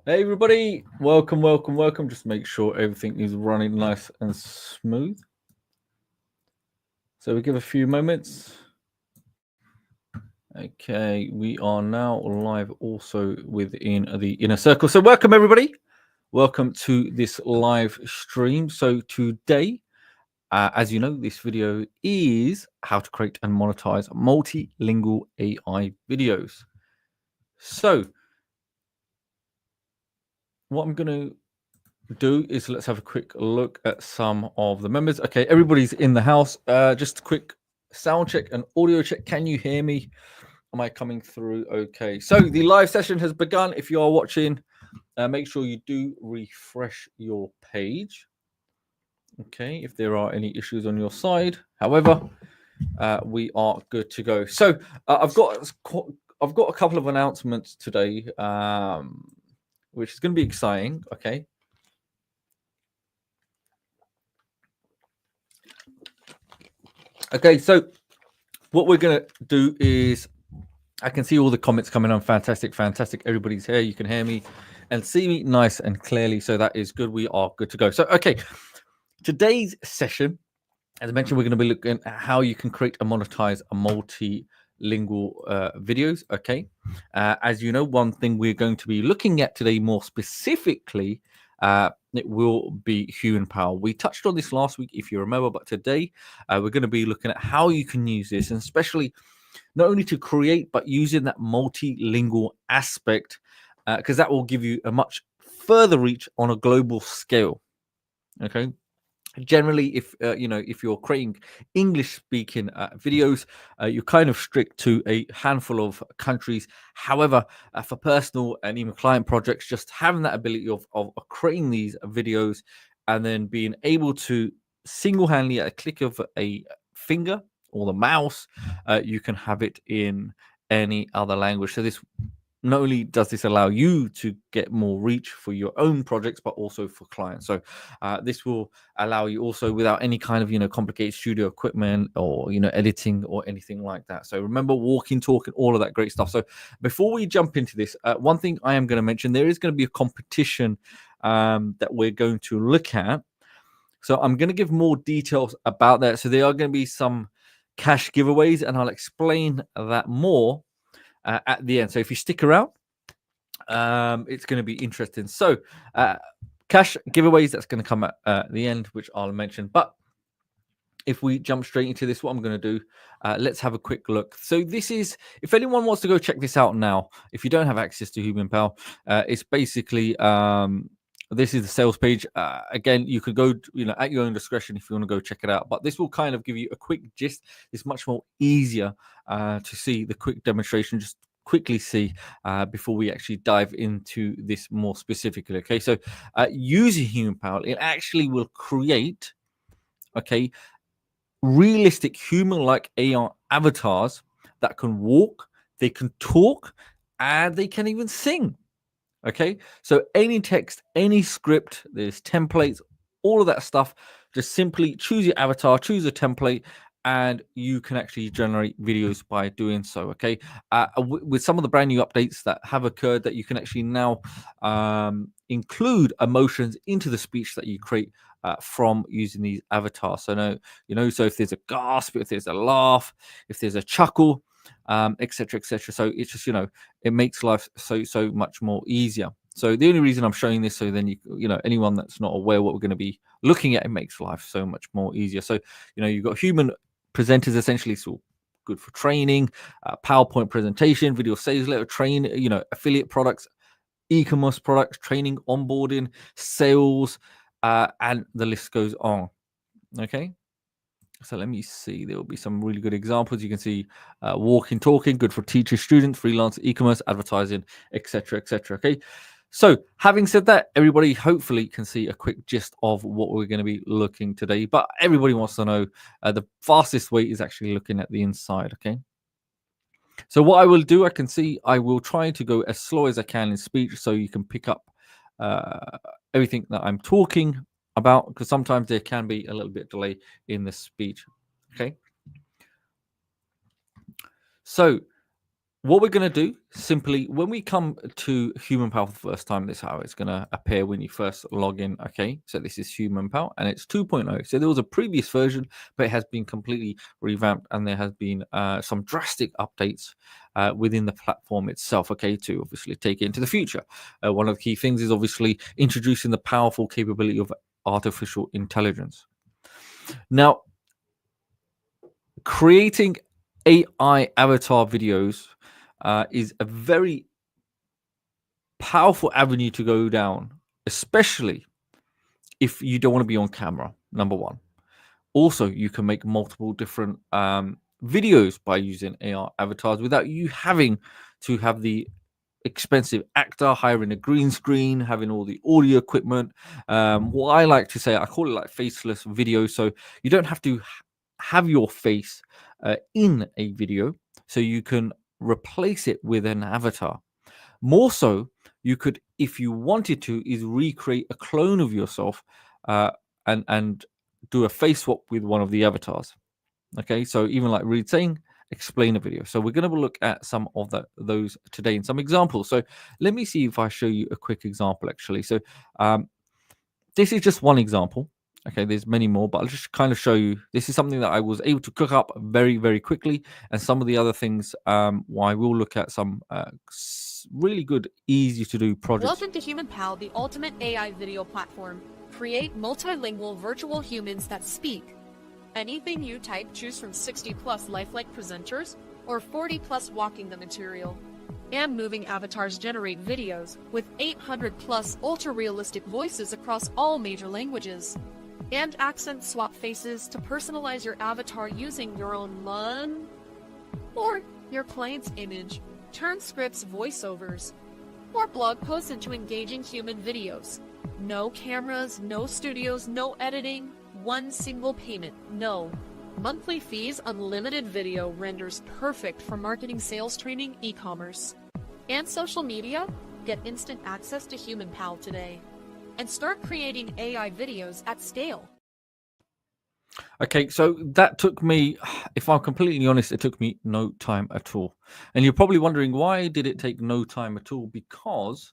Hey everybody, welcome. Just make sure everything is running nice and smooth. So we give a few moments. Okay, we are now live also within the inner circle. So welcome everybody. Welcome to this live stream. So today, as you know, this video is how to create and monetize multilingual AI videos. So what I'm going to do is let's have a quick look at some of the members. Okay, everybody's in the house. Just a quick sound check and audio check. Can you hear me? Am I coming through? Okay, so the live session has begun. If you are watching, make sure you do refresh your page. Okay, if there are any issues on your side. However, we are good to go. So I've got a couple of announcements today, which is going to be exciting. Okay. Okay, so what we're going to do is I can see all the comments coming on. Fantastic. Everybody's here. You can hear me and see me nice and clearly. So that is good. We are good to go. So, okay, today's session, as I mentioned, we're going to be looking at how you can create and monetize a multilingual videos. Okay. As you know, one thing we're going to be looking at today more specifically, it will be HumanPal. We touched on this last week, if you remember, but today we're going to be looking at how you can use this, and especially not only to create, but using that multilingual aspect, because that will give you a much further reach on a global scale. Okay. Generally, if you're creating English speaking videos, you're kind of strict to a handful of countries. However, for personal and even client projects, just having that ability of creating these videos and then being able to single-handedly at a click of a finger or the mouse, you can have it in any other language. So this not only does this allow you to get more reach for your own projects, but also for clients. So this will allow you also without any kind of complicated studio equipment or editing or anything like that. So remember, walking, talking, all of that great stuff. So before we jump into this, one thing I am going to mention, there is going to be a competition that we're going to look at. So I'm going to give more details about that. So there are going to be some cash giveaways, and I'll explain that more at the end. So if you stick around, it's going to be interesting. So cash giveaways, that's going to come at the end, which I'll mention. But if we jump straight into this, what I'm going to do, let's have a quick look. So this is, if anyone wants to go check this out now, if you don't have access to HumanPal, it's basically this is the sales page. Again, you could go, at your own discretion if you want to go check it out. But this will kind of give you a quick gist. It's much more easier to see the quick demonstration. Just quickly see before we actually dive into this more specifically. Okay, so using HumanPal, it actually will create, okay, realistic human-like AI avatars that can walk, they can talk, and they can even sing. Okay, so any text, any script, there's templates, all of that stuff. Just simply choose your avatar, choose a template, and you can actually generate videos by doing so. Okay, with some of the brand new updates that have occurred, that you can actually now include emotions into the speech that you create from using these avatars. So so if there's a gasp, if there's a laugh, if there's a chuckle, etc., etc. So it's just it makes life so much more easier. So the only reason I'm showing this, so then anyone that's not aware what we're going to be looking at, it makes life so much more easier. So you've got human presenters, essentially, so good for training, PowerPoint presentation, video sales letter, affiliate products, e-commerce products, training, onboarding, sales, and the list goes on. Okay. So let me see. There will be some really good examples. You can see walking, talking, good for teachers, students, freelance, e-commerce, advertising, etc., etc. Okay. So having said that, everybody hopefully can see a quick gist of what we're going to be looking today. But everybody wants to know the fastest way is actually looking at the inside. Okay. So what I will do, I will try to go as slow as I can in speech so you can pick up everything that I'm talking about, because sometimes there can be a little bit delay in the speech. Okay. So what we're going to do simply when we come to HumanPal for the first time, this is how it's going to appear when you first log in. Okay, so this is HumanPal and it's 2.0. So there was a previous version, but it has been completely revamped and there has been some drastic updates within the platform itself. Okay, to obviously take it into the future. One of the key things is obviously introducing the powerful capability of artificial intelligence. Now, creating AI avatar videos is a very powerful avenue to go down, especially if you don't want to be on camera. Number one. Also, you can make multiple different videos by using AR avatars without you having to have the expensive actor, hiring a green screen, having all the audio equipment. What I like to say, I call it like faceless video. So you don't have to have your face in a video, so you can replace it with an avatar. More so, you could, if you wanted to, is recreate a clone of yourself and do a face swap with one of the avatars. Okay, so even like Reed saying, explain a video. So we're going to look at some of those today and some examples. So let me see if I show you a quick example actually. So this is just one example. Okay, there's many more, but I'll just kind of show you. This is something that I was able to cook up very, very quickly. And some of the other things, why we'll look at some really good, easy to do projects. Welcome to HumanPal, the ultimate AI video platform. Create multilingual virtual humans that speak. Anything you type, choose from 60 plus lifelike presenters or 40 plus walking the material. And moving avatars generate videos with 800 plus ultra-realistic voices across all major languages. And accent swap faces to personalize your avatar using your own LUN or your client's image. Turn scripts voiceovers or blog posts into engaging human videos. No cameras, no studios, no editing, one single payment, no. Monthly fees, unlimited video renders perfect for marketing, sales training, e-commerce. And social media? Get instant access to HumanPal today. And start creating AI videos at scale. Okay, so that took me, if I'm completely honest, it took me no time at all. And you're probably wondering, why did it take no time at all? Because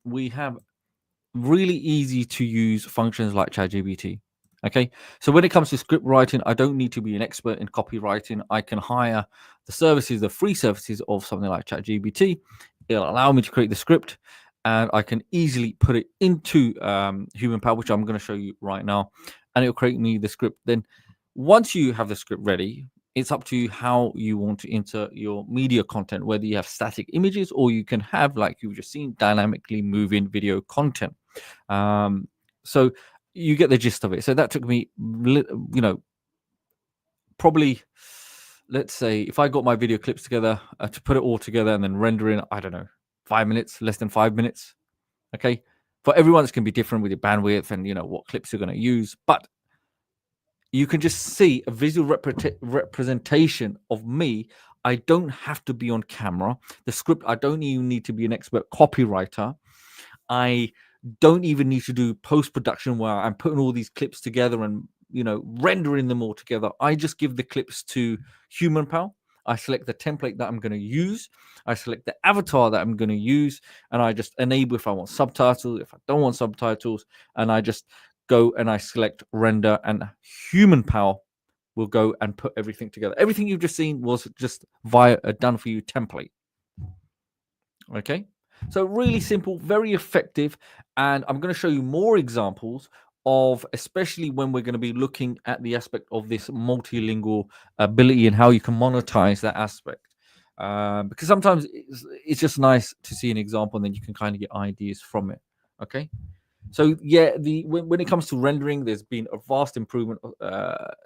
we have really easy to use functions like ChatGPT. Okay, so when it comes to script writing, I don't need to be an expert in copywriting. I can hire the services, the free services of something like ChatGPT. It'll allow me to create the script, and I can easily put it into HumanPal, which I'm going to show you right now, and it'll create me the script. Then, once you have the script ready, it's up to you how you want to insert your media content, whether you have static images or you can have, like you've just seen, dynamically moving video content. So you get the gist of it. So that took me, probably, let's say, if I got my video clips together to put it all together and then render in, I don't know, 5 minutes, less than 5 minutes. Okay. For everyone, it's going to be different with your bandwidth and, what clips you're going to use. But you can just see a visual representation of me. I don't have to be on camera. The script, I don't even need to be an expert copywriter. I don't even need to do post-production where I'm putting all these clips together and, rendering them all together. I just give the clips to HumanPal. I select the template that I'm going to use. I select the avatar that I'm going to use. And I just enable if I want subtitles, if I don't want subtitles. And I just go and I select render, and HumanPal will go and put everything together. Everything you've just seen was just via a done for you template. Okay. So really simple, very effective. And I'm going to show you more examples of, especially when we're going to be looking at the aspect of this multilingual ability and how you can monetize that aspect. Because sometimes it's just nice to see an example and then you can kind of get ideas from it. Okay. So yeah, when it comes to rendering, there's been a vast improvement,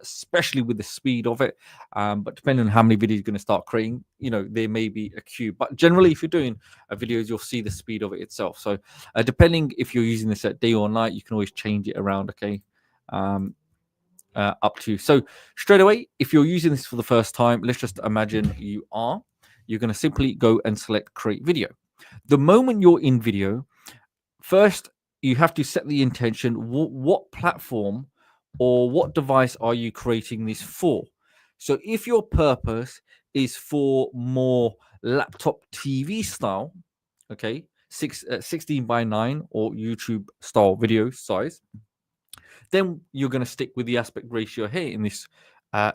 especially with the speed of it. But depending on how many videos you're going to start creating, there may be a queue. But generally, if you're doing videos, you'll see the speed of it itself. So depending if you're using this at day or night, you can always change it around. Okay. Up to you. So straight away, if you're using this for the first time, let's just imagine you're going to simply go and select create video. The moment you're in video, first, you have to set the intention. What platform or what device are you creating this for? So if your purpose is for more laptop TV style, okay, 16:9 or YouTube style video size, then you're going to stick with the aspect ratio here in this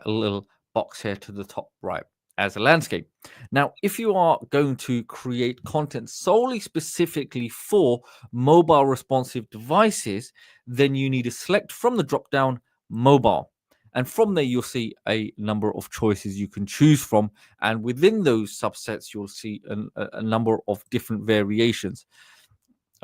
little box here to the top right as a landscape. Now, if you are going to create content solely specifically for mobile responsive devices, then you need to select from the drop down mobile. And from there, you'll see a number of choices you can choose from. And within those subsets, you'll see a number of different variations.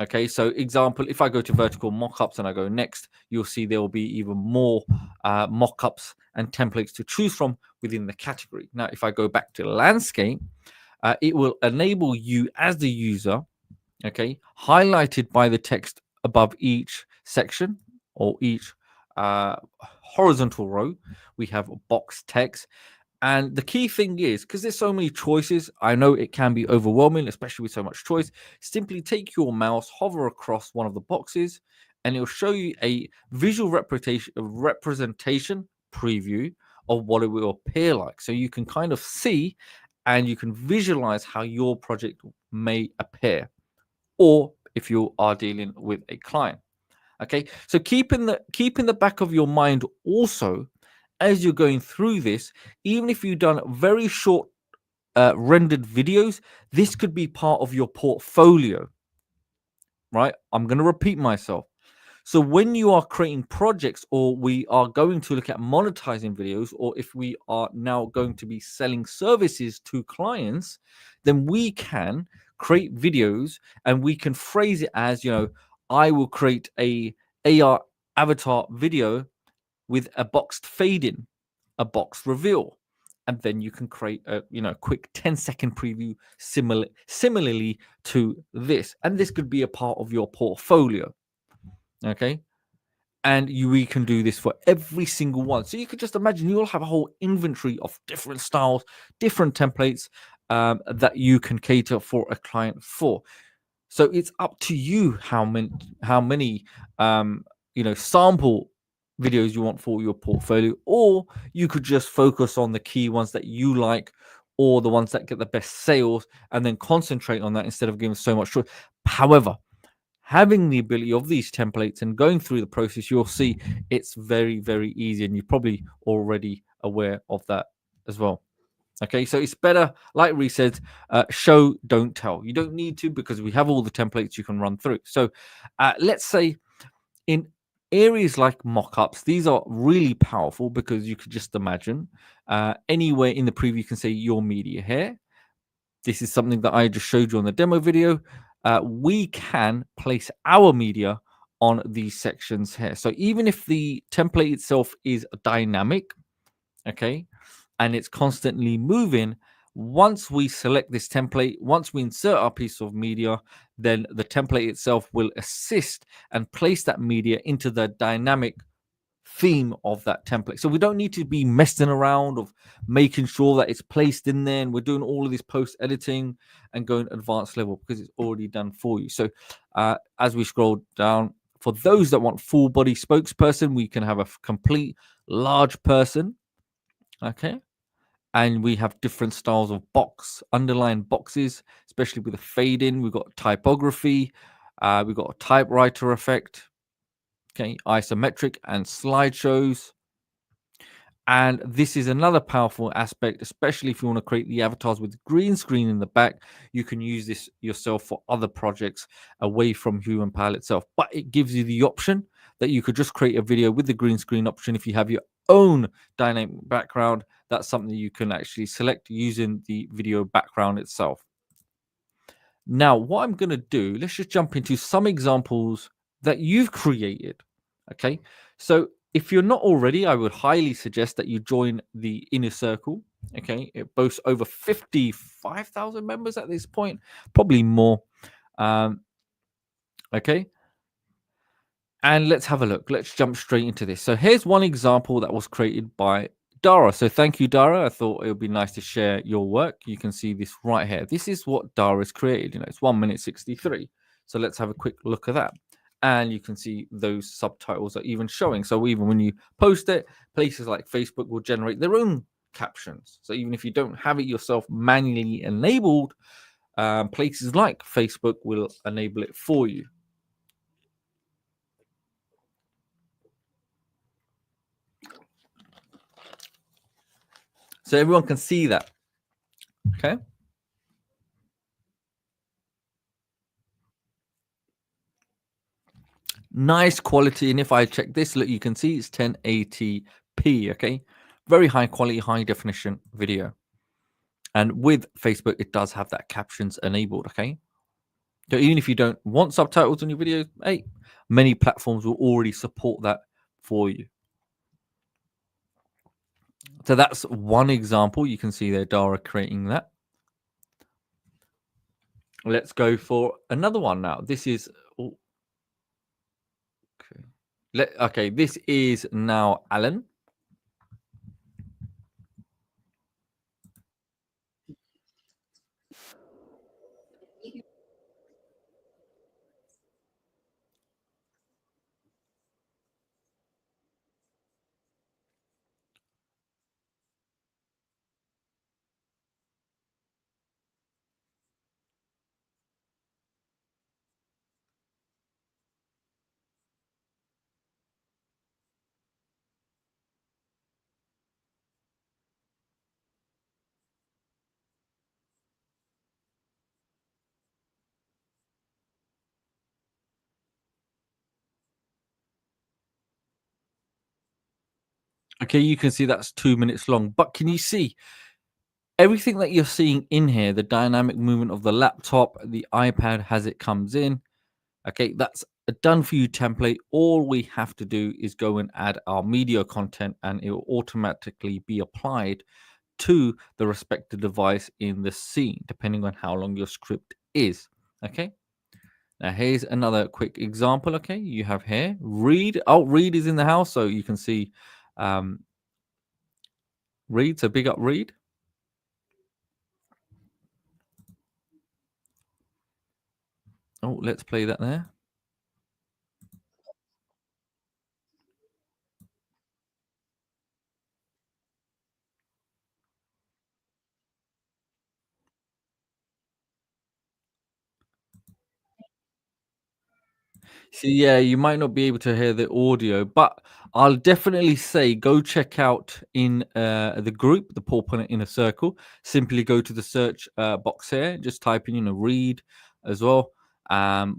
Okay, so example, if I go to vertical mockups and I go next, you'll see there will be even more mockups and templates to choose from within the category. Now, if I go back to landscape, it will enable you as the user, okay, highlighted by the text above each section or each horizontal row. We have box text. And the key thing is, because there's so many choices, I know it can be overwhelming, especially with so much choice. Simply take your mouse, hover across one of the boxes, and it'll show you a visual representation preview of what it will appear like. So you can kind of see and you can visualize how your project may appear, or if you are dealing with a client. Okay, so keep in the back of your mind also, as you're going through this, even if you've done very short rendered videos, this could be part of your portfolio, right? I'm going to repeat myself. So when you are creating projects, or we are going to look at monetizing videos, or if we are now going to be selling services to clients, then we can create videos and we can phrase it as, I will create a AR avatar video with a boxed fade in, a box reveal, and then you can create a quick 10-second preview similarly to this, and this could be a part of your portfolio. Okay, and we can do this for every single one. So you could just imagine you'll have a whole inventory of different styles, different templates that you can cater for a client for. So it's up to you how many sample videos you want for your portfolio, or you could just focus on the key ones that you like, or the ones that get the best sales, and then concentrate on that instead of giving so much choice. However, having the ability of these templates and going through the process, you'll see it's very, very easy, and you're probably already aware of that as well. Okay, so it's better, like Ree said, show, don't tell. You don't need to, because we have all the templates you can run through. So let's say in areas like mockups, these are really powerful, because you could just imagine anywhere in the preview you can say your media here. This is something that I just showed you on the demo video. We can place our media on these sections here. So even if the template itself is dynamic, okay, and it's constantly moving, once we select this template, once we insert our piece of media, then the template itself will assist and place that media into the dynamic theme of that template. So we don't need to be messing around of making sure that it's placed in there, and we're doing all of this post editing and going advanced level, because it's already done for you. So as we scroll down, for those that want full body spokesperson, we can have a complete large person. Okay, and we have different styles of underlined boxes, especially with the fade in. We've got typography, we've got a typewriter effect, okay, isometric and slideshows. And this is another powerful aspect, especially if you want to create the avatars with green screen in the back. You can use this yourself for other projects away from HumanPal itself, but it gives you the option that you could just create a video with the green screen option. If you have your own dynamic background, that's something you can actually select using the video background itself. Now, what I'm going to do, let's just jump into some examples that you've created. Okay, so if you're not already, I would highly suggest that you join the inner circle. Okay, it boasts over 55,000 members at this point, probably more. Okay, and let's have a look. Let's jump straight into this. So here's one example that was created by Dara. So thank you, Dara. I thought it would be nice to share your work. You can see this right here. This is what Dara's created. It's 1 minute 63. So let's have a quick look at that. And you can see those subtitles are even showing. So even when you post it, places like Facebook will generate their own captions. So even if you don't have it yourself manually enabled, places like Facebook will enable it for you. So everyone can see that. Okay. Nice quality. And if I check this, look, you can see it's 1080p. Okay. Very high quality, high definition video. And with Facebook, it does have that captions enabled. Okay. So even if you don't want subtitles on your videos, hey, many platforms will already support that for you. So that's one example. You can see there Dara creating that. Let's go for another one now. This is okay. This is now Alan. Okay, you can see that's 2 minutes long, but can you see everything that you're seeing in here? The dynamic movement of the laptop, the iPad as it comes in. Okay, that's a done for you template. All we have to do is go and add our media content, and it will automatically be applied to the respective device in the scene, depending on how long your script is. Okay. Now here's another quick example. Okay, you have here Reed. Oh, Reed is in the house, so you can see Reed. So big up Reed. Oh, let's play that there. See, yeah, you might not be able to hear the audio, but I'll definitely say go check out in the group, the Paul Punter Inner Circle. Simply go to the search box here, just type in, Read as well. And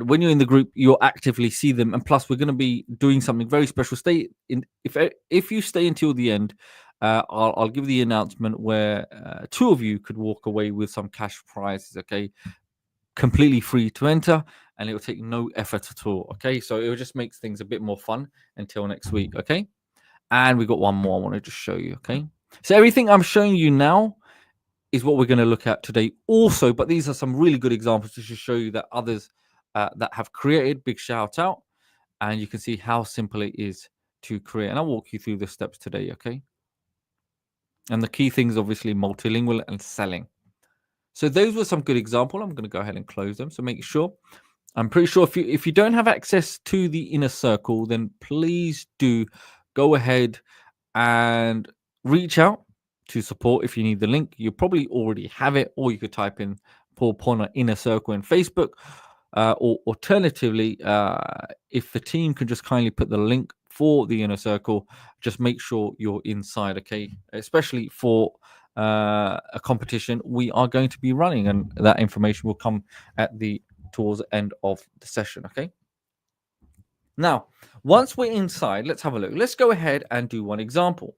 when you're in the group, you'll actively see them. And plus, we're going to be doing something very special. Stay in if you stay until the end. I'll give the announcement where two of you could walk away with some cash prizes. Okay, completely free to enter, and it will take no effort at all. Okay, so it just makes things a bit more fun until next week. Okay, and we got one more I want to just show you. Okay, so everything I'm showing you now is what we're going to look at today also, but these are some really good examples to just show you that others that have created. Big shout out, and you can see how simple it is to create, and I'll walk you through the steps today. Okay, and the key things obviously multilingual and selling. So those were some good examples. I'm going to go ahead and close them. So make sure. I'm pretty sure if you don't have access to the inner circle, then please do go ahead and reach out to support if you need the link. You probably already have it, or you could type in Paul Ponner Inner Circle in Facebook. Or alternatively, if the team can just kindly put the link for the inner circle, just make sure you're inside, okay? Especially for a competition we are going to be running, and that information will come at the towards the end of the session, okay? Now, once we're inside, let's have a look. Let's go ahead and do one example.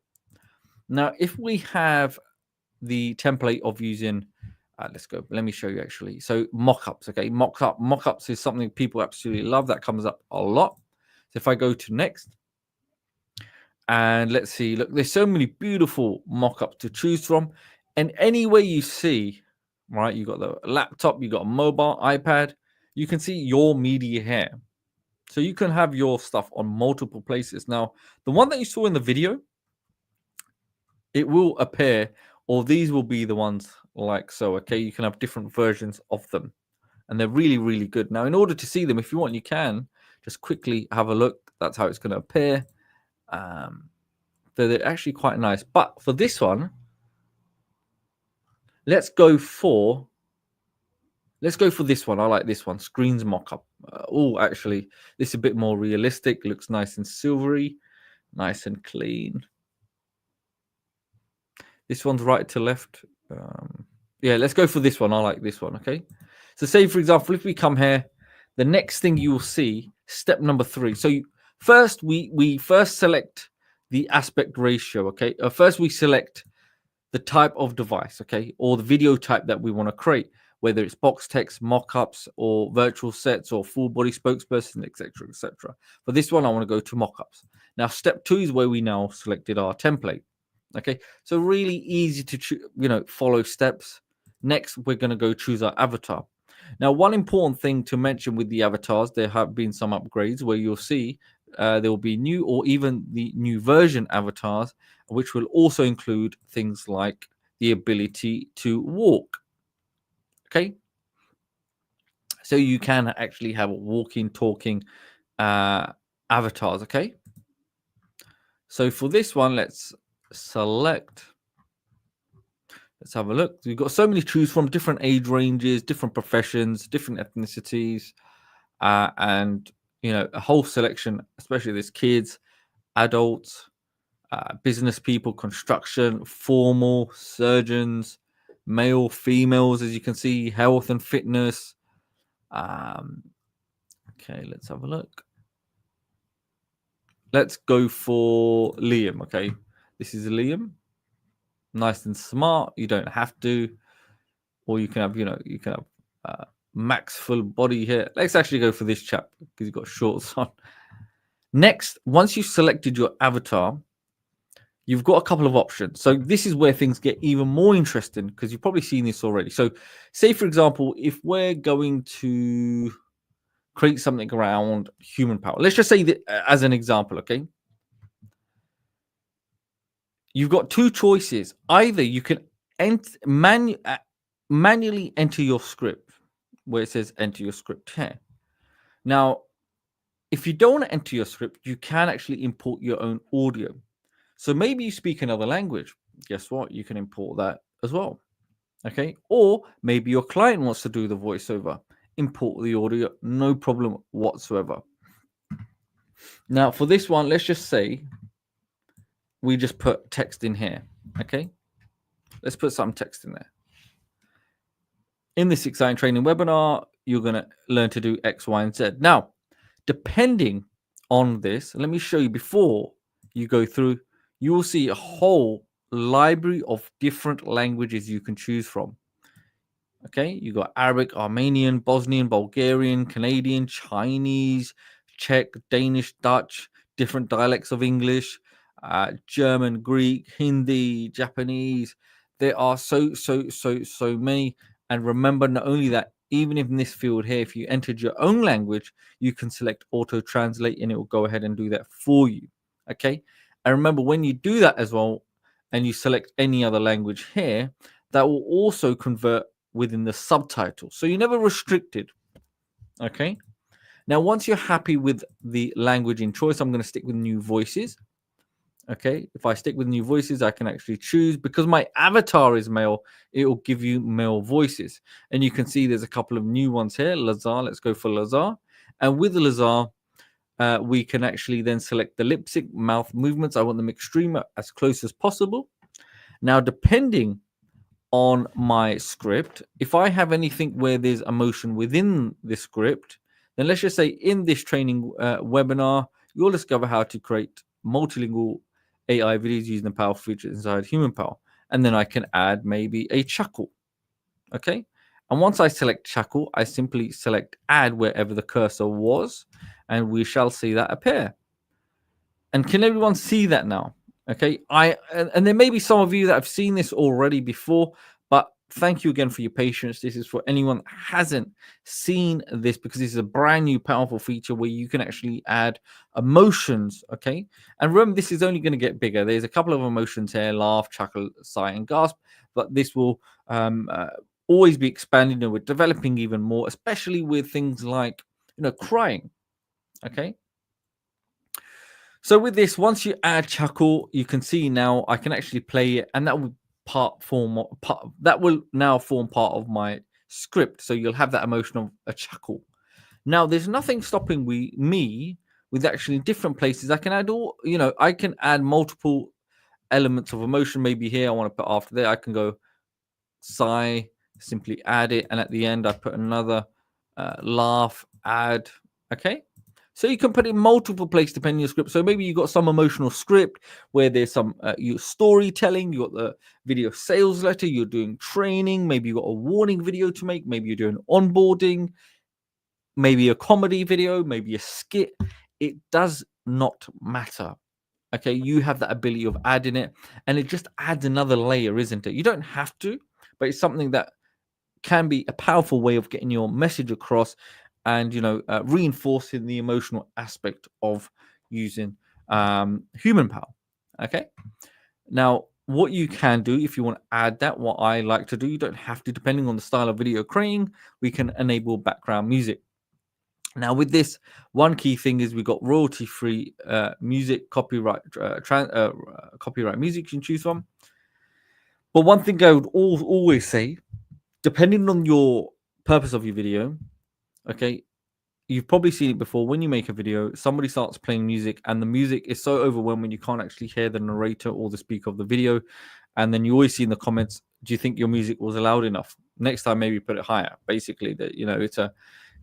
Now, if we have the template of using let's go. Let me show you actually. So mock-ups, okay? Mock-ups is something people absolutely love. That comes up a lot. So if I go to next, and let's see, look, there's so many beautiful mock-ups to choose from. And any way you see, right, you got the laptop, you got a mobile, iPad, you can see your media here. So you can have your stuff on multiple places. Now, the one that you saw in the video, it will appear, or these will be the ones like so. Okay, you can have different versions of them, and they're really, really good. Now, in order to see them, if you want, you can just quickly have a look. That's how it's going to appear. So they're actually quite nice. But for this one, let's go for this one. I like this one, screens mock-up. Oh, actually, this is a bit more realistic. Looks nice and silvery, nice and clean. This one's right to left. Yeah, let's go for this one. I like this one. Okay. So say, for example, if we come here, the next thing you will see, step number 3. So first, we first select the aspect ratio. Okay. First, we select the type of device. Okay. Or the video type that we want to create, whether it's box text, mock-ups, or virtual sets, or full body spokesperson, etc., etc. For this one, I want to go to mock-ups. Now, step 2 is where we now selected our template. Okay, so really easy to follow steps. Next, we're going to go choose our avatar. Now, one important thing to mention with the avatars, there have been some upgrades where you'll see there will be new or even the new version avatars, which will also include things like the ability to walk. Okay, so you can actually have walking, talking avatars. Okay, so for this one, let's select. Let's have a look. We've got so many to choose from, different age ranges, different professions, different ethnicities, and a whole selection. Especially there's kids, adults, business people, construction, formal, surgeons, male, females, as you can see, health and fitness. Okay, let's have a look. Let's go for Liam. Okay, this is Liam. Nice and smart. You don't have to, or you can have, max full body here. Let's actually go for this chap because he's got shorts on. Next, once you've selected your avatar, you've got a couple of options. So this is where things get even more interesting because you've probably seen this already. So say, for example, if we're going to create something around HumanPal, let's just say that as an example, okay? You've got 2 choices. Either you can manually enter your script where it says enter your script here. Now, if you don't want to enter your script, you can actually import your own audio. So maybe you speak another language. Guess what? You can import that as well. Okay. Or maybe your client wants to do the voiceover. Import the audio, no problem whatsoever. Now, for this one, let's just say we just put text in here. Okay. Let's put some text in there. In this exciting training webinar, you're going to learn to do X, Y, and Z. Now, depending on this, let me show you before you go through, you will see a whole library of different languages you can choose from. Okay, you got Arabic, Armenian, Bosnian, Bulgarian, Canadian, Chinese, Czech, Danish, Dutch, different dialects of English, German, Greek, Hindi, Japanese. There are so many. And remember, not only that, even in this field here, if you entered your own language, you can select auto translate and it will go ahead and do that for you. Okay. And remember, when you do that as well, and you select any other language here, that will also convert within the subtitle. So you're never restricted. Okay. Now, once you're happy with the language in choice, I'm going to stick with new voices. Okay, if I stick with new voices, I can actually choose. Because my avatar is male, it will give you male voices. And you can see there's a couple of new ones here. Lazar, let's go for Lazar. And with Lazar, we can actually then select the lip sync, mouth movements. I want them extreme, as close as possible. Now, depending on my script, if I have anything where there's emotion within the script, then let's just say in this training webinar, you'll discover how to create multilingual AI videos using the powerful features inside HumanPal. And then I can add maybe a chuckle. Okay. And once I select chuckle, I simply select add wherever the cursor was, and we shall see that appear. And can everyone see that now? Okay. And there may be some of you that have seen this already before, but thank you again for your patience. This is for anyone that hasn't seen this, because this is a brand new powerful feature where you can actually add emotions. Okay. And remember, this is only going to get bigger. There's a couple of emotions here: laugh, chuckle, sigh, and gasp. But this will always be expanding, and we're developing even more, especially with things like crying. Okay. So with this, once you add chuckle, you can see now I can actually play it, and that will now form part of my script. So you'll have that emotion of a chuckle. Now, there's nothing stopping me with actually different places. I can add I can add multiple elements of emotion. Maybe here I want to put after there. I can go sigh, simply add it, and at the end I put another laugh, add. Okay. So you can put it in multiple places depending on your script. So maybe you got some emotional script where there's some storytelling. You got the video sales letter. You're doing training. Maybe you got a warning video to make. Maybe you're doing onboarding. Maybe a comedy video. Maybe a skit. It does not matter. Okay, you have that ability of adding it, and it just adds another layer, isn't it? You don't have to, but it's something that can be a powerful way of getting your message across, and reinforcing the emotional aspect of using HumanPal. Okay, now what you can do if you want to add that, what I like to do, you don't have to, depending on the style of video creating, we can enable background music. Now, with this, one key thing is we got royalty-free music, copyright music you can choose from. But one thing I would always say, depending on your purpose of your video, okay, you've probably seen it before. When you make a video, somebody starts playing music, and the music is so overwhelming you can't actually hear the narrator or the speaker of the video. And then you always see in the comments, do you think your music was loud enough? Next time, maybe put it higher. Basically, that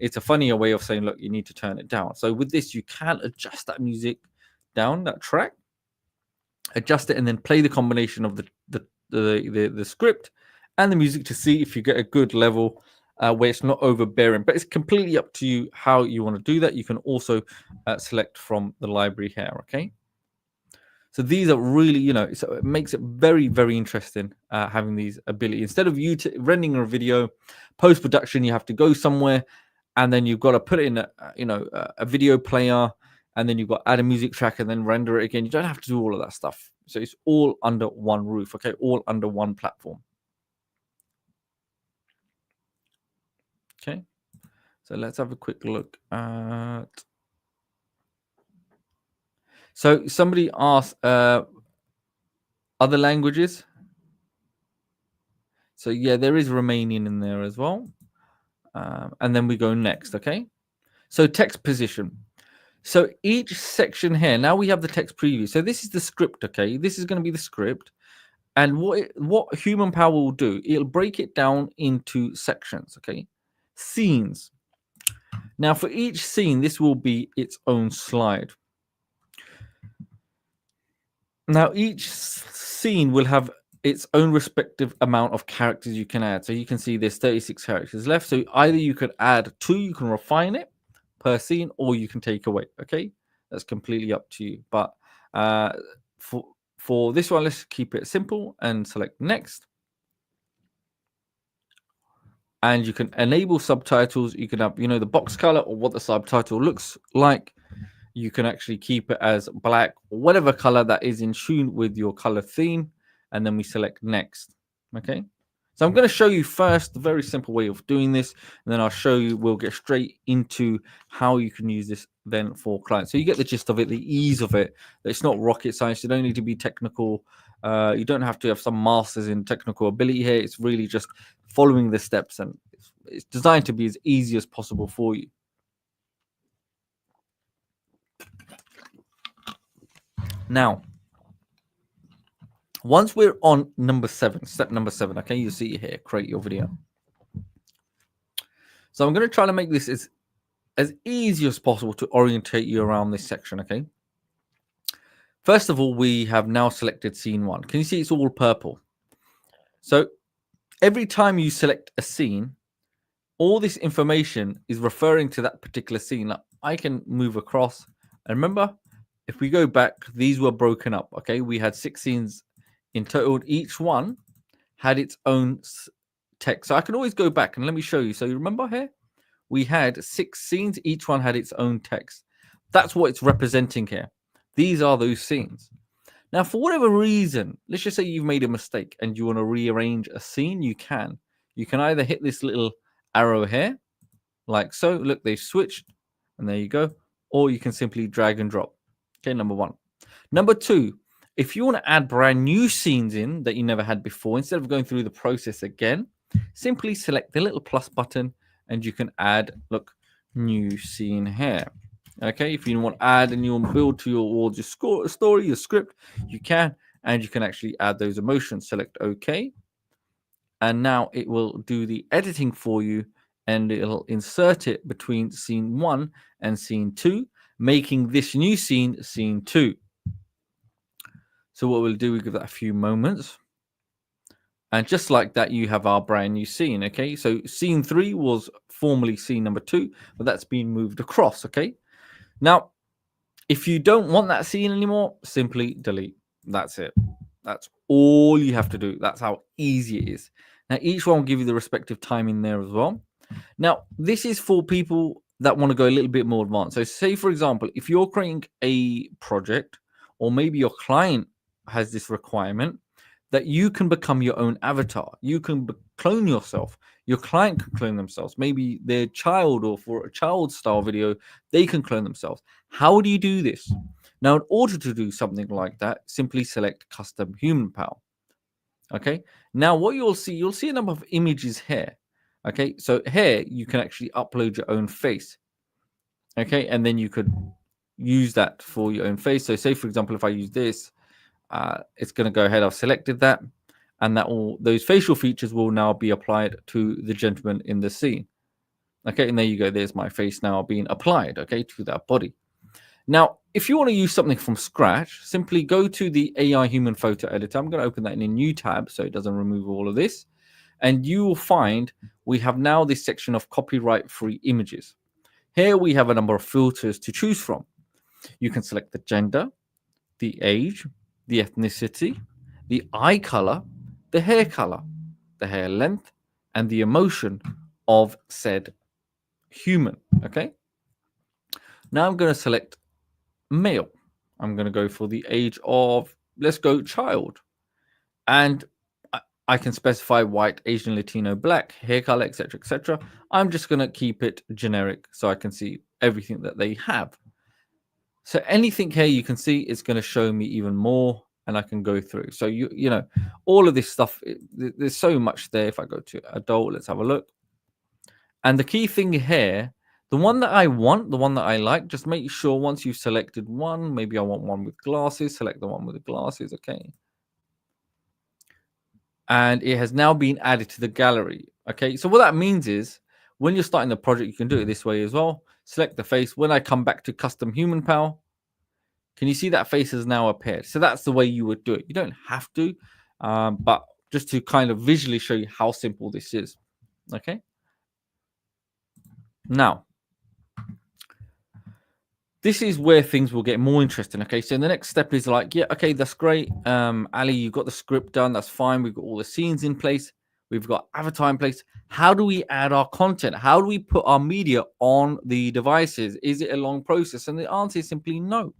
it's a funnier way of saying, look, you need to turn it down. So with this, you can adjust that music down, that track, adjust it, and then play the combination of the script and the music to see if you get a good level where it's not overbearing. But it's completely up to you how you want to do that. You can also select from the library here. Okay. So these are really, so it makes it very, very interesting having these abilities. Instead of you rendering a video, post-production, you have to go somewhere, and then you've got to put it in a video player, and then you've got to add a music track and then render it again. You don't have to do all of that stuff. So it's all under one roof, okay? All under one platform. Okay. So let's have a quick look at... So somebody asked other languages. So yeah, there is Romanian in there as well. And then we go next, okay? So text position. So each section here, now we have the text preview. So this is the script, okay? This is going to be the script. And what HumanPal will do, it'll break it down into sections, okay? Scenes. Now for each scene, this will be its own slide. Now each scene will have its own respective amount of characters you can add. So you can see there's 36 characters left. So either you could add 2, you can refine it per scene, or you can take away. Okay, that's completely up to you. But for this one, let's keep it simple and select next. And you can enable subtitles. You can have, the box color or what the subtitle looks like. You can actually keep it as black or whatever color that is in tune with your color theme. And then we select next. Okay. So I'm going to show you first the very simple way of doing this. And then I'll show you, we'll get straight into how you can use this then for clients. So you get the gist of it, the ease of it. It's not rocket science. You don't need to be technical. You don't have to have some masters in technical ability here. It's really just following the steps, and it's designed to be as easy as possible for you. Now, once we're on step number 7, okay, you see here, create your video. So I'm going to try to make this as easy as possible to orientate you around this section, okay? First of all, we have now selected scene 1. Can you see it's all purple? So every time you select a scene, all this information is referring to that particular scene. Now, I can move across. And remember, if we go back, these were broken up, okay? We had 6 scenes in total. Each one had its own text. So I can always go back and let me show you. So you remember here? We had 6 scenes. Each one had its own text. That's what it's representing here. These are those scenes. Now, for whatever reason, let's just say you've made a mistake and you want to rearrange a scene, you can. You can either hit this little arrow here, like so. Look, they've switched, and there you go. Or you can simply drag and drop. Okay, number one. Number two, if you want to add brand new scenes in that you never had before, instead of going through the process again, simply select the little plus button and you can add, look, new scene here. Okay, if you want to add and you want to build to your story, your script, you can, and you can actually add those emotions. Select OK, and now it will do the editing for you and it'll insert it between scene 1 and scene 2, making this new scene scene 2. So what we'll do, we give that a few moments. And just like that, you have our brand new scene, okay? So scene 3 was formerly scene number 2, but that's been moved across, okay? Now, if you don't want that scene anymore, simply delete. That's it. That's all you have to do. That's how easy it is. Now, each one will give you the respective timing there as well. Now, this is for people that want to go a little bit more advanced. So, say, for example, if you're creating a project, or maybe your client has this requirement that you can become your own avatar, you can clone yourself. Your client can clone themselves. Maybe their child, or for a child style video, they can clone themselves. How do you do this? Now, in order to do something like that, simply select Custom HumanPal. Okay. Now, what you'll see a number of images here. Okay. So here you can actually upload your own face. Okay. And then you could use that for your own face. So, say, for example, if I use this, it's going to go ahead. I've selected that. And that all those facial features will now be applied to the gentleman in the scene. Okay. And there you go. There's my face now being applied. Okay. To that body. Now, if you want to use something from scratch, simply go to the AI Human Photo Editor. I'm going to open that in a new tab so it doesn't remove all of this. And you will find we have now this section of copyright-free images. Here we have a number of filters to choose from. You can select the gender, the age, the ethnicity, the eye color, the hair length, and the emotion of said human. Okay. Now I'm going to select male. I'm going to go for the age of, let's go child. And I can specify white, Asian, Latino, black, hair color, etc., etc. I'm just going to keep it generic so I can see everything that they have. So anything here you can see is going to show me even more, and I can go through. So you know, all of this stuff, there's so much there. If I go to adult, let's have a look. And the key thing here, the one that I want, the one that I like, just make sure once you've selected one, maybe I want one with glasses, select the one with the glasses, okay. And it has now been added to the gallery, okay. So what that means is when you're starting the project, you can do it this way as well. Select the face. When I come back to Custom HumanPal, can you see that face has now appeared? So that's the way you would do it. You don't have to, but just to kind of visually show you how simple this is, okay. Now, this is where things will get more interesting. Okay, so the next step is like, yeah, okay, that's great. Ali, you've got the script done. That's fine. We've got all the scenes in place. We've got avatar in place. How do we add our content? How do we put our media on the devices? Is it a long process? And the answer is simply no.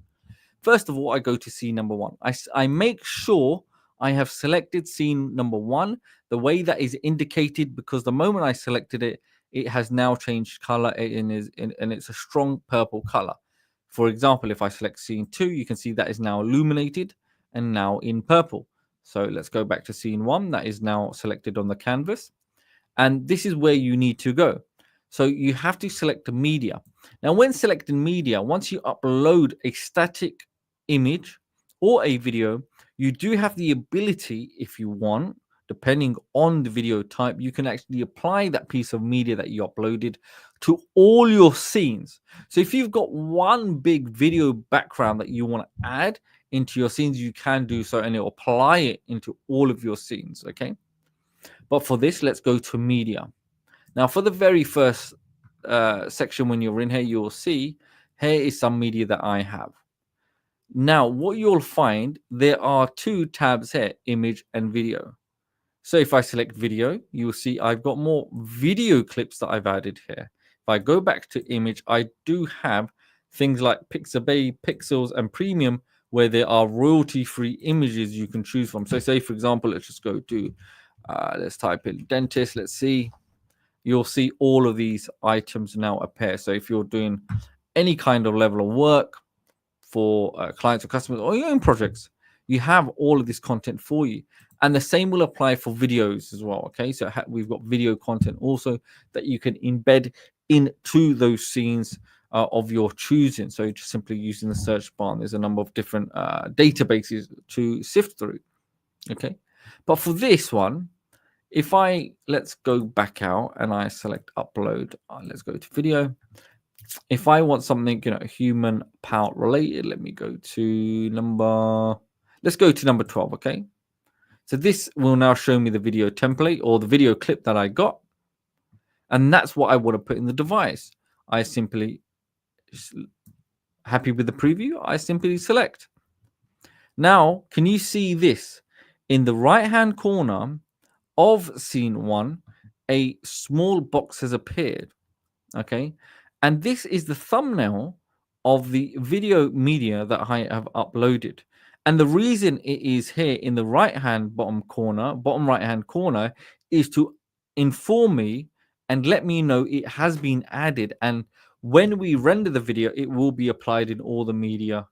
First of all, I go to scene number one. I make sure I have selected scene number one the way that is indicated, because the moment I selected it, it has now changed color and it's a strong purple color. For example, if I select scene 2, you can see that is now illuminated and now in purple. So let's go back to scene 1. That is now selected on the canvas. And this is where you need to go. So you have to select the media. Now, when selecting media, once you upload a static image or a video, you do have the ability, if you want, depending on the video type, you can actually apply that piece of media that you uploaded to all your scenes. So if you've got one big video background that you want to add into your scenes, you can do so and it'll apply it into all of your scenes, okay? But for this, let's go to media. Now, for the very first section, when you're in here, you'll see here is some media that I have. Now, what you'll find, there are two tabs here, image and video. So if I select video, you'll see I've got more video clips that I've added here. If I go back to image, I do have things like Pixabay, Pixels, and Premium, where there are royalty-free images you can choose from. So say, for example, let's just go to, let's type in dentist, let's see. You'll see all of these items now appear. So if you're doing any kind of level of work, for clients or customers or your own projects, you have all of this content for you. And the same will apply for videos as well. Okay, so we've got video content also that you can embed into those scenes of your choosing. So just simply using the search bar, and there's a number of different databases to sift through. Okay, but for this one, if let's go back out and I select upload, let's go to video. If I want something, HumanPal related, let me go to let's go to number 12. Okay, so this will now show me the video template or the video clip that I got, and that's what I want to put in the device. I simply, happy with the preview, I simply select. Now, can you see this in the right hand corner of scene 1? A small box has appeared. Okay, and this is the thumbnail of the video media that I have uploaded. And the reason it is here in the bottom right hand corner is to inform me and let me know it has been added. And when we render the video, it will be applied in all the media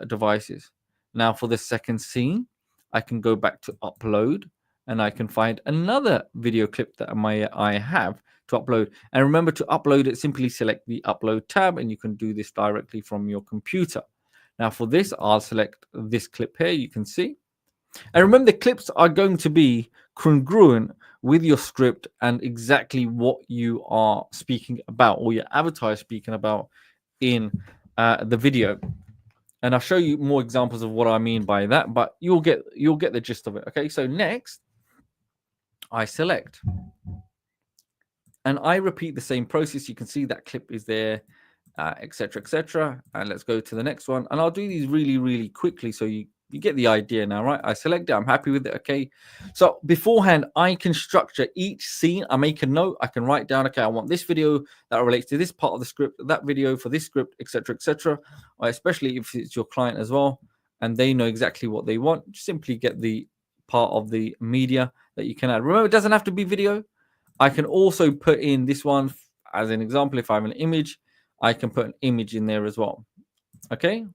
devices. Now for the second scene, I can go back to upload and I can find another video clip that I have to upload. And remember, to upload it, simply select the upload tab, and you can do this directly from your computer. Now for this, I'll select this clip here, you can see. And remember, the clips are going to be congruent with your script and exactly what you are speaking about, or your avatar is speaking about in the video. And I'll show you more examples of what I mean by that, but you'll get the gist of it. Okay, so next, I select. And I repeat the same process. You can see that clip is there, etc., etc. And let's go to the next one. And I'll do these really, really quickly so you get the idea now, right? I select it. I'm happy with it. Okay. So beforehand, I can structure each scene. I make a note. I can write down, okay, I want this video that relates to this part of the script, that video for this script, etc., etc. Especially if it's your client as well, and they know exactly what they want. Simply get the part of the media that you can add. Remember, it doesn't have to be video. I can also put in this one as an example. If I have an image, I can put an image in there as well. Okay.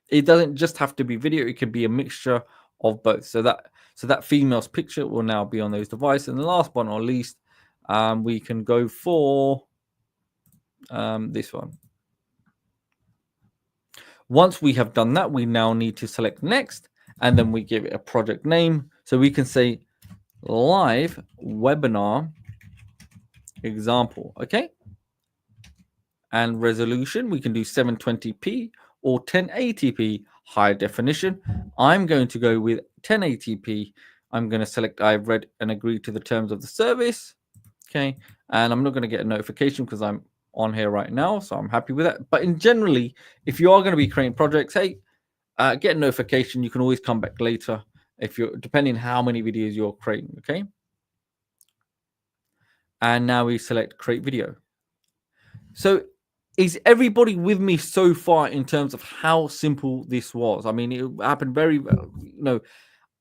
It doesn't just have to be video. It could be a mixture of both. So that female's picture will now be on those devices. And the last but not least, we can go for this one. Once we have done that, we now need to select next, and then we give it a project name. So we can say live webinar example. Okay. And resolution, we can do 720p or 1080p high definition. I'm going to go with 1080p. I'm going to select I've read and agreed to the terms of the service. Okay. And I'm not going to get a notification because I'm on here right now. So I'm happy with that. But in generally, if you are going to be creating projects, hey, get a notification. You can always come back later depending how many videos you're creating. Okay. And now we select create video. So is everybody with me so far in terms of how simple this was? I mean, it happened very, the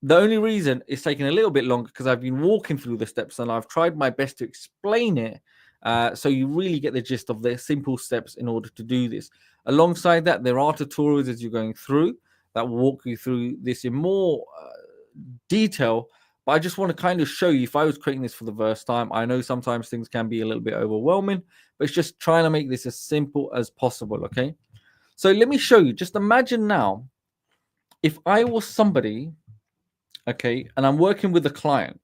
only reason it's taking a little bit longer because I've been walking through the steps and I've tried my best to explain it. So you really get the gist of the simple steps in order to do this. Alongside that, there are tutorials as you're going through that will walk you through this in more detail. But I just want to kind of show you, if I was creating this for the first time, I know sometimes things can be a little bit overwhelming, but it's just trying to make this as simple as possible. Okay. So let me show you. Just imagine now, if I was somebody, okay, and I'm working with a client,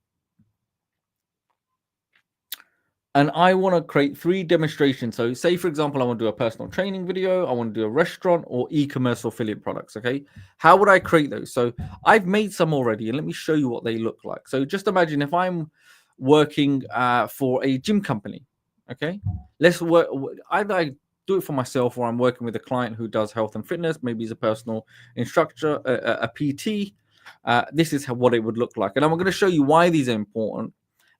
and I want to create 3 demonstrations. So say, for example, I want to do a personal training video. I want to do a restaurant or e-commerce or affiliate products. Okay. How would I create those? So I've made some already, and let me show you what they look like. So just imagine if I'm working for a gym company. Okay. Let's work. Either I do it for myself or I'm working with a client who does health and fitness. Maybe he's a personal instructor, a PT. This is what it would look like. And I'm going to show you why these are important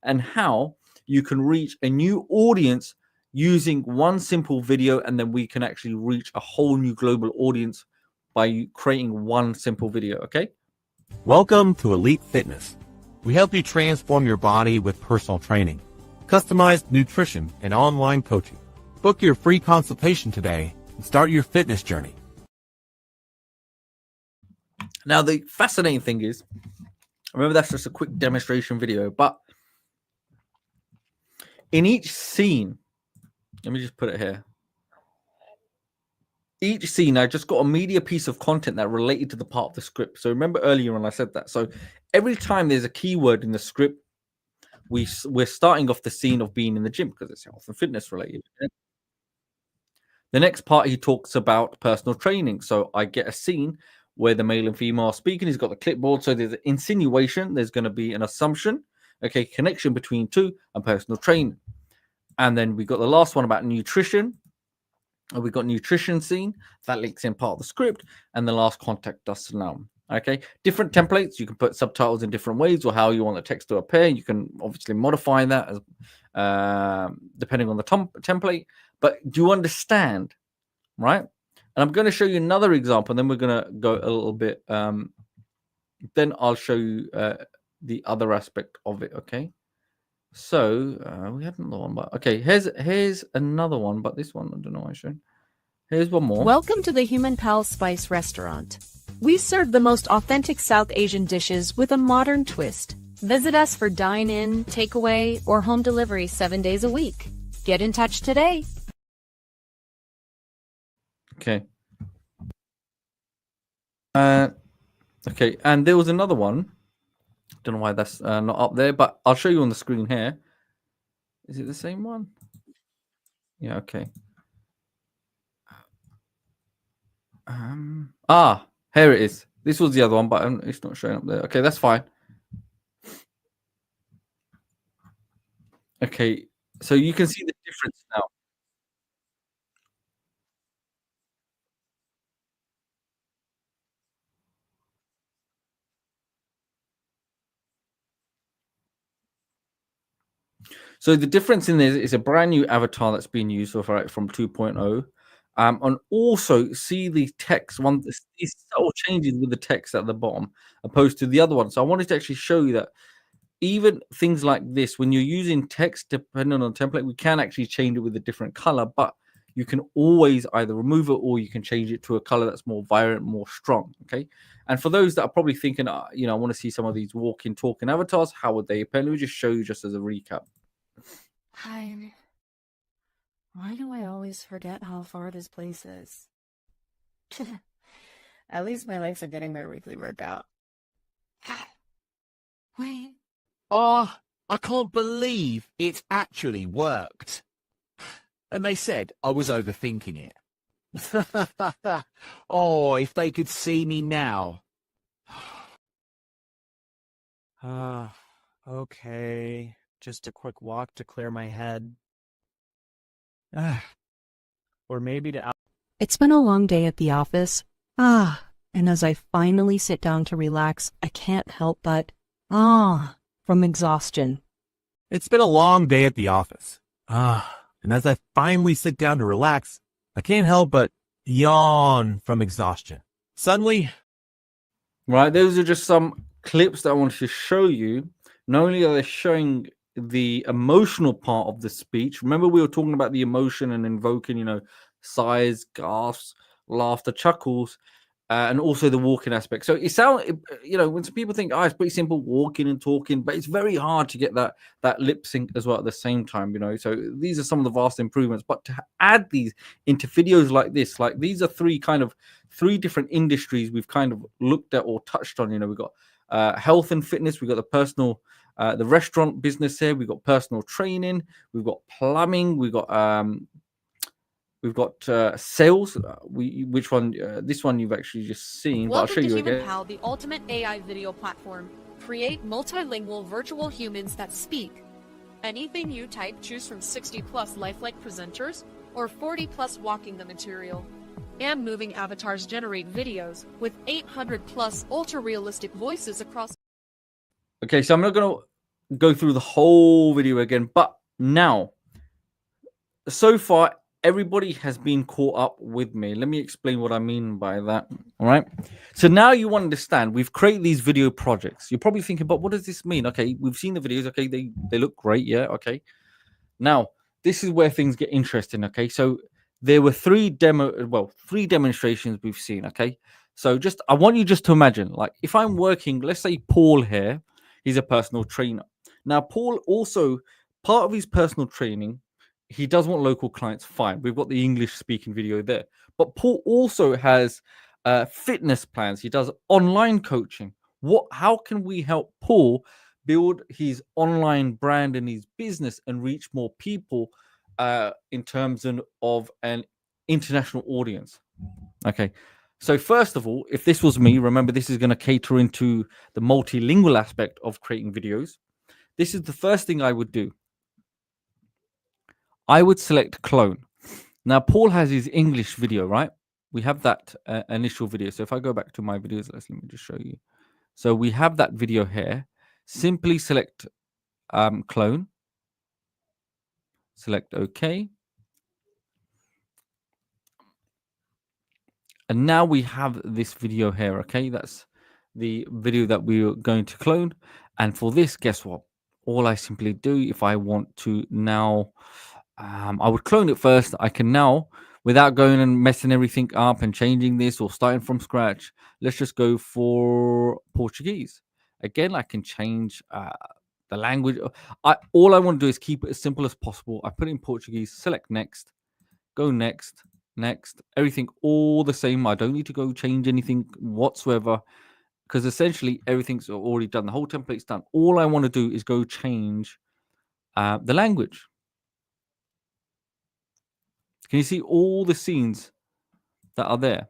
and how you can reach a new audience using one simple video, and then we can actually reach a whole new global audience by creating one simple video. Okay. Welcome to Elite Fitness. We help you transform your body with personal training, customized nutrition, and online coaching. Book your free consultation today and start your fitness journey. Now, the fascinating thing is, remember that's just a quick demonstration video, but in each scene, let me just put it here. Each scene, I just got a media piece of content that related to the part of the script. So remember earlier when I said that. So every time there's a keyword in the script, we're starting off the scene of being in the gym because it's health and fitness related. The next part, he talks about personal training. So I get a scene where the male and female are speaking. He's got the clipboard. So there's an insinuation. There's going to be an assumption. Okay, connection between two and personal training. And then we got the last one about nutrition. We got nutrition scene that links in part of the script, and the last contact us now. Okay, different templates. You can put subtitles in different ways, or how you want the text to appear. You can obviously modify that as depending on the template. But do you understand, right? And I'm going to show you another example, and then we're going to go a little bit. Then I'll show you the other aspect of it. Okay. So we had another one, but okay, here's another one, but this one I don't know why I showed. Here's one more. Welcome to the HumanPal Spice Restaurant. We serve the most authentic South Asian dishes with a modern twist. Visit us for dine-in, takeaway, or home delivery 7 days a week. Get in touch today. Okay. Okay, and there was another one. Don't know why that's not up there, but I'll show you on the screen here. Is it the same one? Yeah, okay. Here it is. This was the other one, but it's not showing up there. Okay, that's fine. Okay, so you can see the difference now. So the difference in this is a brand new avatar that's being used from 2.0. And also see the text one, these subtle changes with the text at the bottom opposed to the other one. So I wanted to actually show you that even things like this, when you're using text, depending on the template, we can actually change it with a different color, but you can always either remove it or you can change it to a color that's more vibrant, more strong. Okay. And for those that are probably thinking, I want to see some of these walking, talking avatars, how would they appear? Let me just show you just as a recap. Hi. Why do I always forget how far this place is? At least my legs are getting their weekly workout. Wait. Oh, I can't believe it actually worked. And they said I was overthinking it. Oh, if they could see me now. Okay. Just a quick walk to clear my head. Or maybe to... It's been a long day at the office. And as I finally sit down to relax, I can't help but, from exhaustion. It's been a long day at the office. And as I finally sit down to relax, I can't help but yawn from exhaustion. Suddenly... Right, those are just some clips that I wanted to show you. Not only are they showing the emotional part of the speech. Remember, we were talking about the emotion and invoking, sighs, gasps, laughter, chuckles, and also the walking aspect. So it sounds, when some people think, it's pretty simple walking and talking, but it's very hard to get that lip sync as well at the same time, So these are some of the vast improvements. But to add these into videos like this, like these are three different industries we've kind of looked at or touched on. We've got health and fitness, we've got the personal, the restaurant business here, we've got personal training, we've got plumbing, we've got sales. Which one? This one you've actually just seen. But I'll show you again. HumanPal, the ultimate AI video platform. Create multilingual virtual humans that speak. Anything you type, choose from 60 plus lifelike presenters or 40 plus walking the material. And moving avatars generate videos with 800 plus ultra realistic voices across. Okay, so I'm not going to go through the whole video again, but now, so far, everybody has been caught up with me. Let me explain what I mean by that. All right. So now you understand. We've created these video projects. You're probably thinking, but what does this mean? Okay, we've seen the videos. Okay, they look great. Yeah. Okay. Now, this is where things get interesting. Okay. So there were three demonstrations we've seen. Okay, so I want you just to imagine, like, if I'm working, let's say Paul here, he's a personal trainer. Now, Paul also, part of his personal training, he does want local clients. Fine, we've got the English speaking video there, but Paul also has fitness plans. He does online coaching. How can we help Paul build his online brand and his business and reach more people in terms of an international audience? Okay, so first of all, if this was me, remember, this is going to cater into the multilingual aspect of creating videos. This is the first thing I would do. I would select clone. Now, Paul has his English video, right? We have that initial video. So if I go back to my videos, let me just show you. So we have that video here. Simply select clone. Select OK. And now we have this video here, okay? That's the video that we are going to clone. And for this, guess what? All I simply do, if I want to now, I would clone it first. I can now, without going and messing everything up and changing this or starting from scratch, let's just go for Portuguese. Again, I can change the language. All I want to do is keep it as simple as possible. I put in Portuguese, select next, go next, everything all the same. I don't need to go change anything whatsoever, because essentially everything's already done. The whole template's done. All I want to do is go change the language. Can you see all the scenes that are there?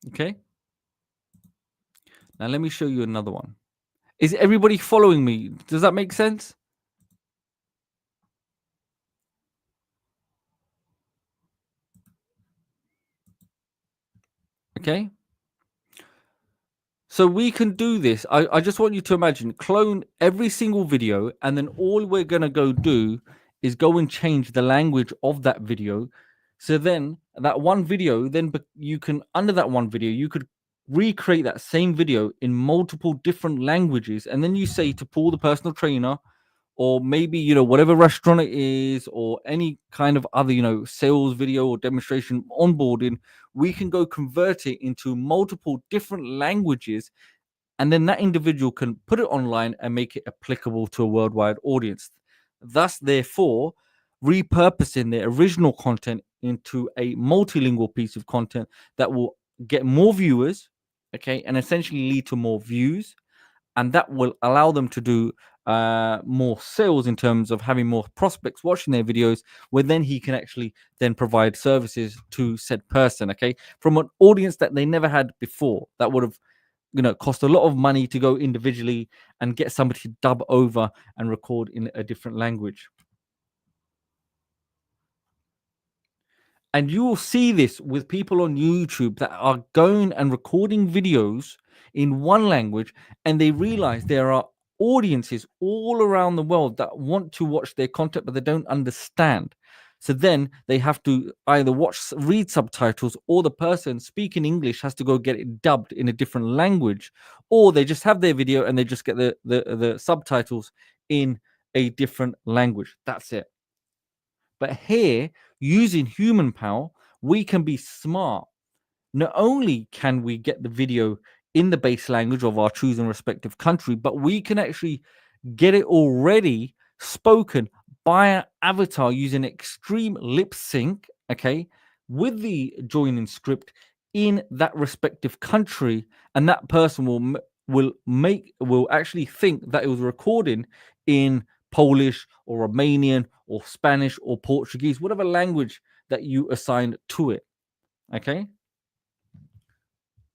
Okay. Now let me show you another one. Is everybody following me? Does that make sense? Okay. So we can do this. I just want you to imagine, clone every single video, and then all we're going to go do is go and change the language of that video. So then that one video, then you can, under that one video, you could recreate that same video in multiple different languages. And then you say to Paul, the personal trainer, or maybe, whatever restaurant it is, or any kind of other, sales video or demonstration onboarding, we can go convert it into multiple different languages. And then that individual can put it online and make it applicable to a worldwide audience. Thus, therefore, repurposing their original content into a multilingual piece of content that will get more viewers, okay, and essentially lead to more views. And that will allow them to do more sales in terms of having more prospects watching their videos, where then he can actually then provide services to said person, okay, from an audience that they never had before. That would have cost a lot of money to go individually and get somebody to dub over and record in a different language. And you will see this with people on YouTube that are going and recording videos in one language, and they realize there are audiences all around the world that want to watch their content, but they don't understand. So then they have to either read subtitles, or the person speaking English has to go get it dubbed in a different language, or they just have their video and they just get the subtitles in a different language. That's it. But here, using HumanPal, we can be smart. Not only can we get the video in the base language of our choosing respective country, but we can actually get it already spoken by an avatar using extreme lip sync, okay, with the joining script in that respective country, and that person will actually think that it was recording in Polish or Romanian or Spanish or Portuguese, whatever language that you assigned to it. Okay.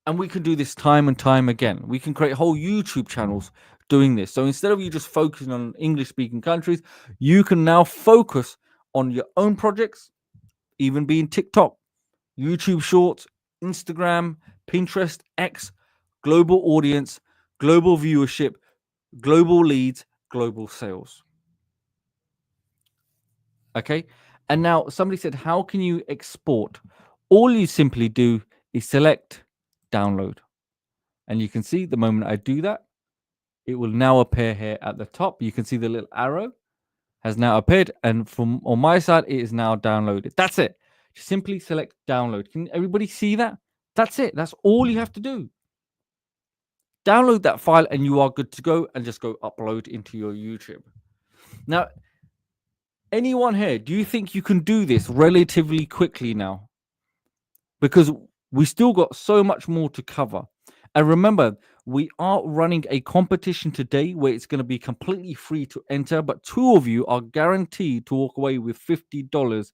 And we can do this time and time again. We can create whole YouTube channels doing this. So instead of you just focusing on English speaking countries, you can now focus on your own projects, even being TikTok, YouTube Shorts, Instagram, Pinterest, X, global audience, global viewership, global leads, global sales. Okay. And now somebody said, how can you export? All you simply do is select download. And you can see the moment I do that, it will now appear here at the top. You can see the little arrow. has now appeared, and from on my side, it is now downloaded. That's it. Just simply select download. Can everybody see that? That's it. That's all you have to do. Download that file, and you are good to go. And just go upload into your YouTube. Now, anyone here, do you think you can do this relatively quickly now? Because we still got so much more to cover. And remember, we are running a competition today where it's going to be completely free to enter, but 2 of you are guaranteed to walk away with $50,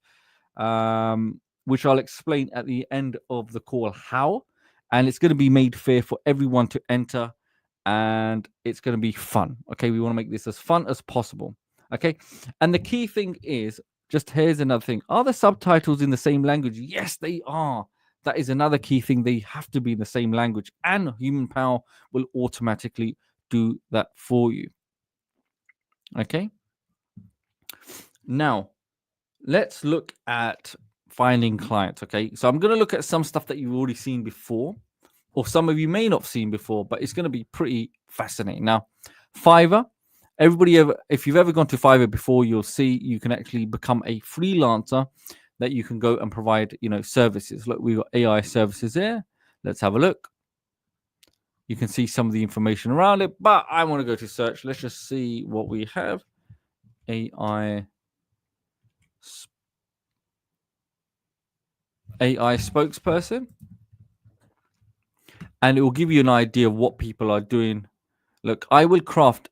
which I'll explain at the end of the call how. And it's going to be made fair for everyone to enter, and it's going to be fun. Okay, we want to make this as fun as possible. Okay, and the key thing is, just here's another thing. Are the subtitles in the same language? Yes, they are. That is another key thing. They have to be in the same language, and HumanPal will automatically do that for you. Okay. Now, let's look at finding clients. Okay. So I'm going to look at some stuff that you've already seen before, or some of you may not have seen before, but it's going to be pretty fascinating. Now, Fiverr. Everybody ever, if you've ever gone to Fiverr before, you'll see you can actually become a freelancer that you can go and provide, services. Look, we've got AI services there. Let's have a look. You can see some of the information around it, but I want to go to search. Let's just see what we have. AI spokesperson. And it will give you an idea of what people are doing. Look, I will craft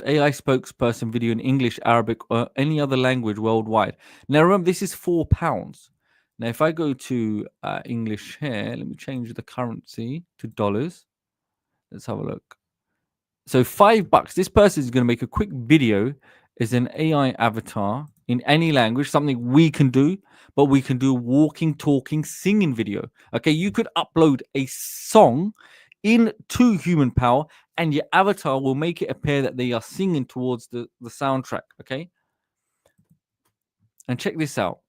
AI spokesperson video in English, Arabic, or any other language worldwide. Now, remember, this is £4. Now, if I go to English here, let me change the currency to dollars. Let's have a look. So $5. This person is going to make a quick video as an AI avatar in any language, something we can do, but we can do walking, talking, singing video. Okay, you could upload a song into HumanPal, and your avatar will make it appear that they are singing towards the soundtrack. Okay, and check this out.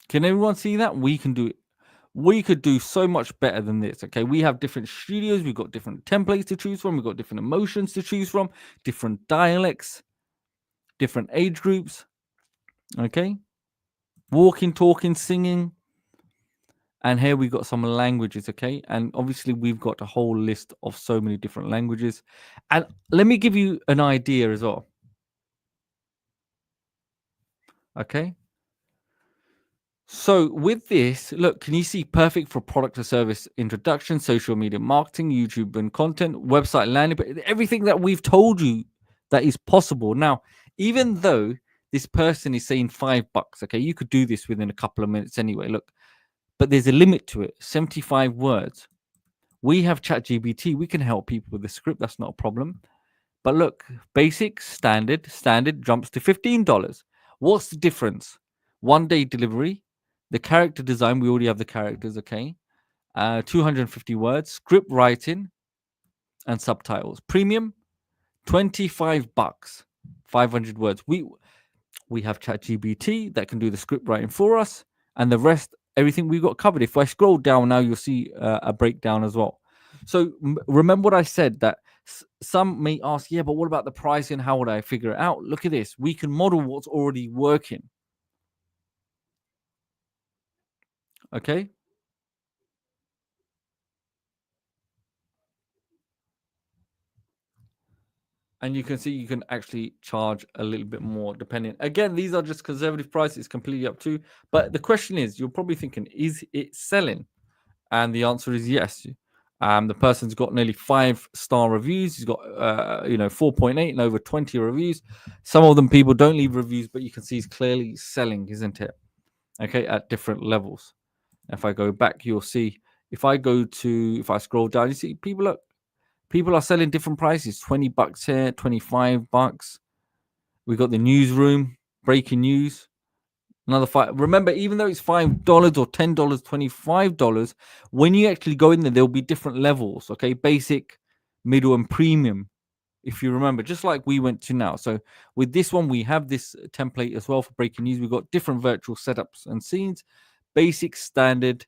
Can everyone see that? We can do it. We could do so much better than this. Okay, we have different studios, we've got different templates to choose from, we've got different emotions to choose from, different dialects, different age groups. Okay, walking, talking, singing, and here we got some languages. Okay, and obviously we've got a whole list of so many different languages. And let me give you an idea as well. Okay, so with this, look, can you see perfect for product or service introduction, social media marketing, YouTube and content, website landing, but everything that we've told you that is possible. Now, even though this person is saying $5, okay, you could do this within a couple of minutes anyway. Look, but there's a limit to it, 75 words. We have ChatGPT. We can help people with the script. That's not a problem. But look, basic, standard jumps to $15. What's the difference? 1 day delivery. The character design, we already have the characters, okay? 250 words, script writing, and subtitles. Premium, $25, 500 words. We have ChatGPT that can do the script writing for us, and the rest, everything we got covered. If I scroll down now, you'll see a breakdown as well. So remember what I said, that some may ask, yeah, but what about the pricing? How would I figure it out? Look at this. We can model what's already working. Okay. And you can see you can actually charge a little bit more depending. Again, these are just conservative prices, completely up to. But the question is, you're probably thinking, is it selling? And the answer is yes. The person's got nearly 5-star reviews. He's got 4.8 and over 20 reviews. Some of them people don't leave reviews, but you can see he's clearly selling, isn't it? Okay, at different levels. If I go back, you'll see. If I scroll down, you see people are selling different prices. $20 here, $25. We got the newsroom, breaking news. Another $5. Remember, even though it's $5 or $10, $25, when you actually go in there'll be different levels. Okay, basic, middle, and premium. If you remember, just like we went to now. So with this one, we have this template as well for breaking news. We've got different virtual setups and scenes, basic, standard,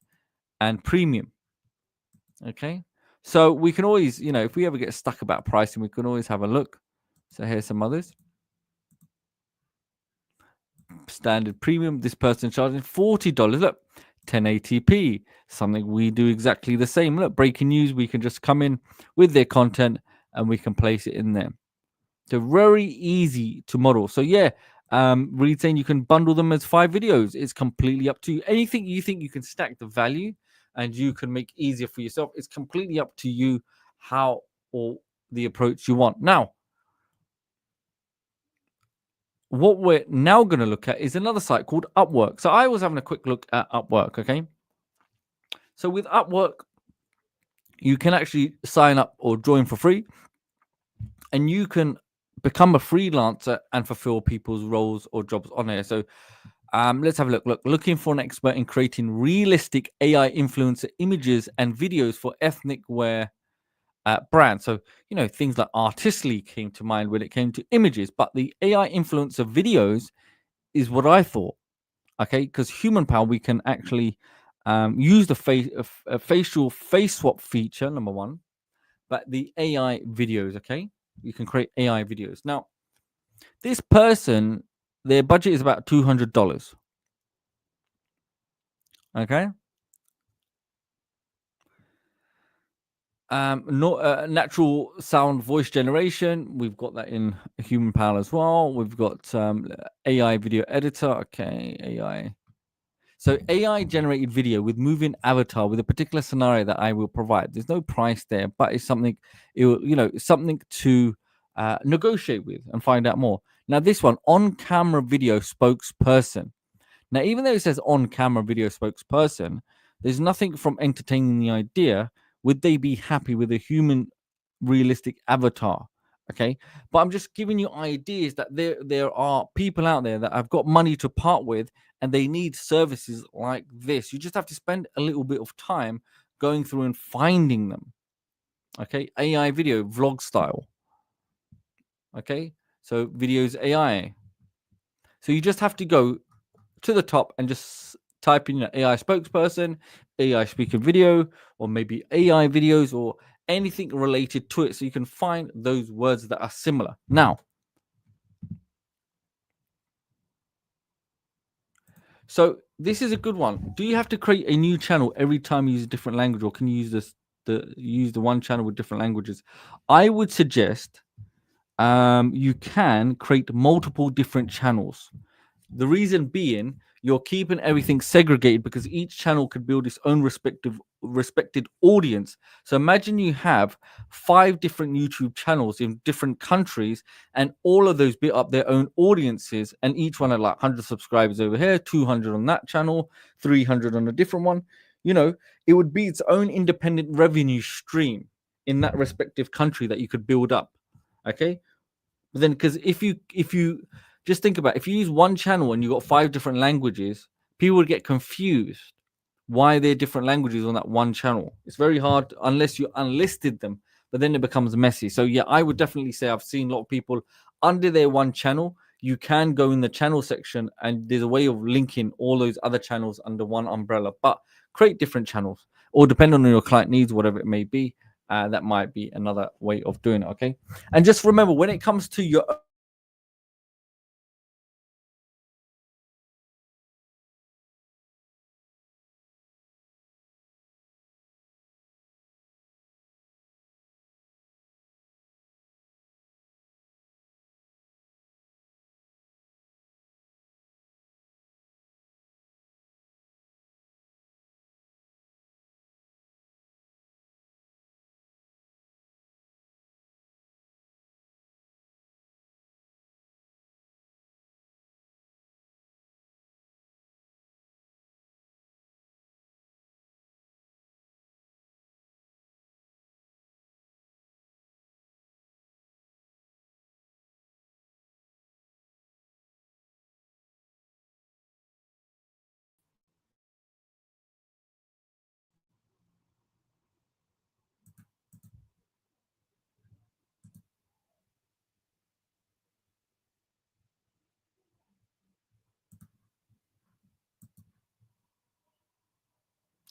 and premium. Okay, so we can always, if we ever get stuck about pricing, we can always have a look. So here's some others. Standard, premium. This person charging $40. Look, 1080p. Something we do exactly the same. Look, breaking news. We can just come in with their content and we can place it in there. So very easy to model. So yeah, Reed saying you can bundle them as 5 videos. It's completely up to you. Anything you think you can stack the value and you can make easier for yourself, it's completely up to you how or the approach you want. Now, what we're now going to look at is another site called Upwork. So I was having a quick look at Upwork, okay? So with Upwork, you can actually sign up or join for free, and you can become a freelancer and fulfill people's roles or jobs on there. So let's have a look. Looking for an expert in creating realistic AI influencer images and videos for ethnic wear brands. So, things like Artistly came to mind when it came to images, but the AI influencer videos is what I thought. Okay, because HumanPal, we can actually use the facial face swap feature, number one, but the AI videos, okay, you can create AI videos. Now, this person, their budget is about $200. Okay. Natural sound voice generation. We've got that in HumanPal as well. We've got AI video editor. Okay, AI. So AI generated video with moving avatar with a particular scenario that I will provide. There's no price there, but it's something something to negotiate with and find out more. Now this one, on camera video spokesperson. Now even though it says on camera video spokesperson, there's nothing from entertaining the idea. Would they be happy with a human realistic avatar? Okay, but I'm just giving you ideas that there are people out there that have got money to part with and they need services like this. You just have to spend a little bit of time going through and finding them. Okay, AI video vlog style. Okay, so videos AI. So you just have to go to the top and just type in AI spokesperson, AI speaker video, or maybe AI videos or anything related to it, so you can find those words that are similar. Now, so this is a good one. Do you have to create a new channel every time you use a different language, or can you use the one channel with different languages? I would suggest you can create multiple different channels. The reason being, you're keeping everything segregated because each channel could build its own respected audience. So imagine you have 5 different YouTube channels in different countries, and all of those built up their own audiences, and each one had like 100 subscribers over here, 200 on that channel, 300 on a different one. It would be its own independent revenue stream in that respective country that you could build up. Okay, but then because if you just think about it, if you use one channel and you got 5 different languages, people would get confused why they're different languages on that one channel. It's very hard unless you unlisted them, but then it becomes messy. So yeah, I would definitely say I've seen a lot of people under their one channel. You can go in the channel section and there's a way of linking all those other channels under one umbrella, but create different channels or depending on your client needs, whatever it may be. That might be another way of doing it. Okay. And just remember, when it comes to your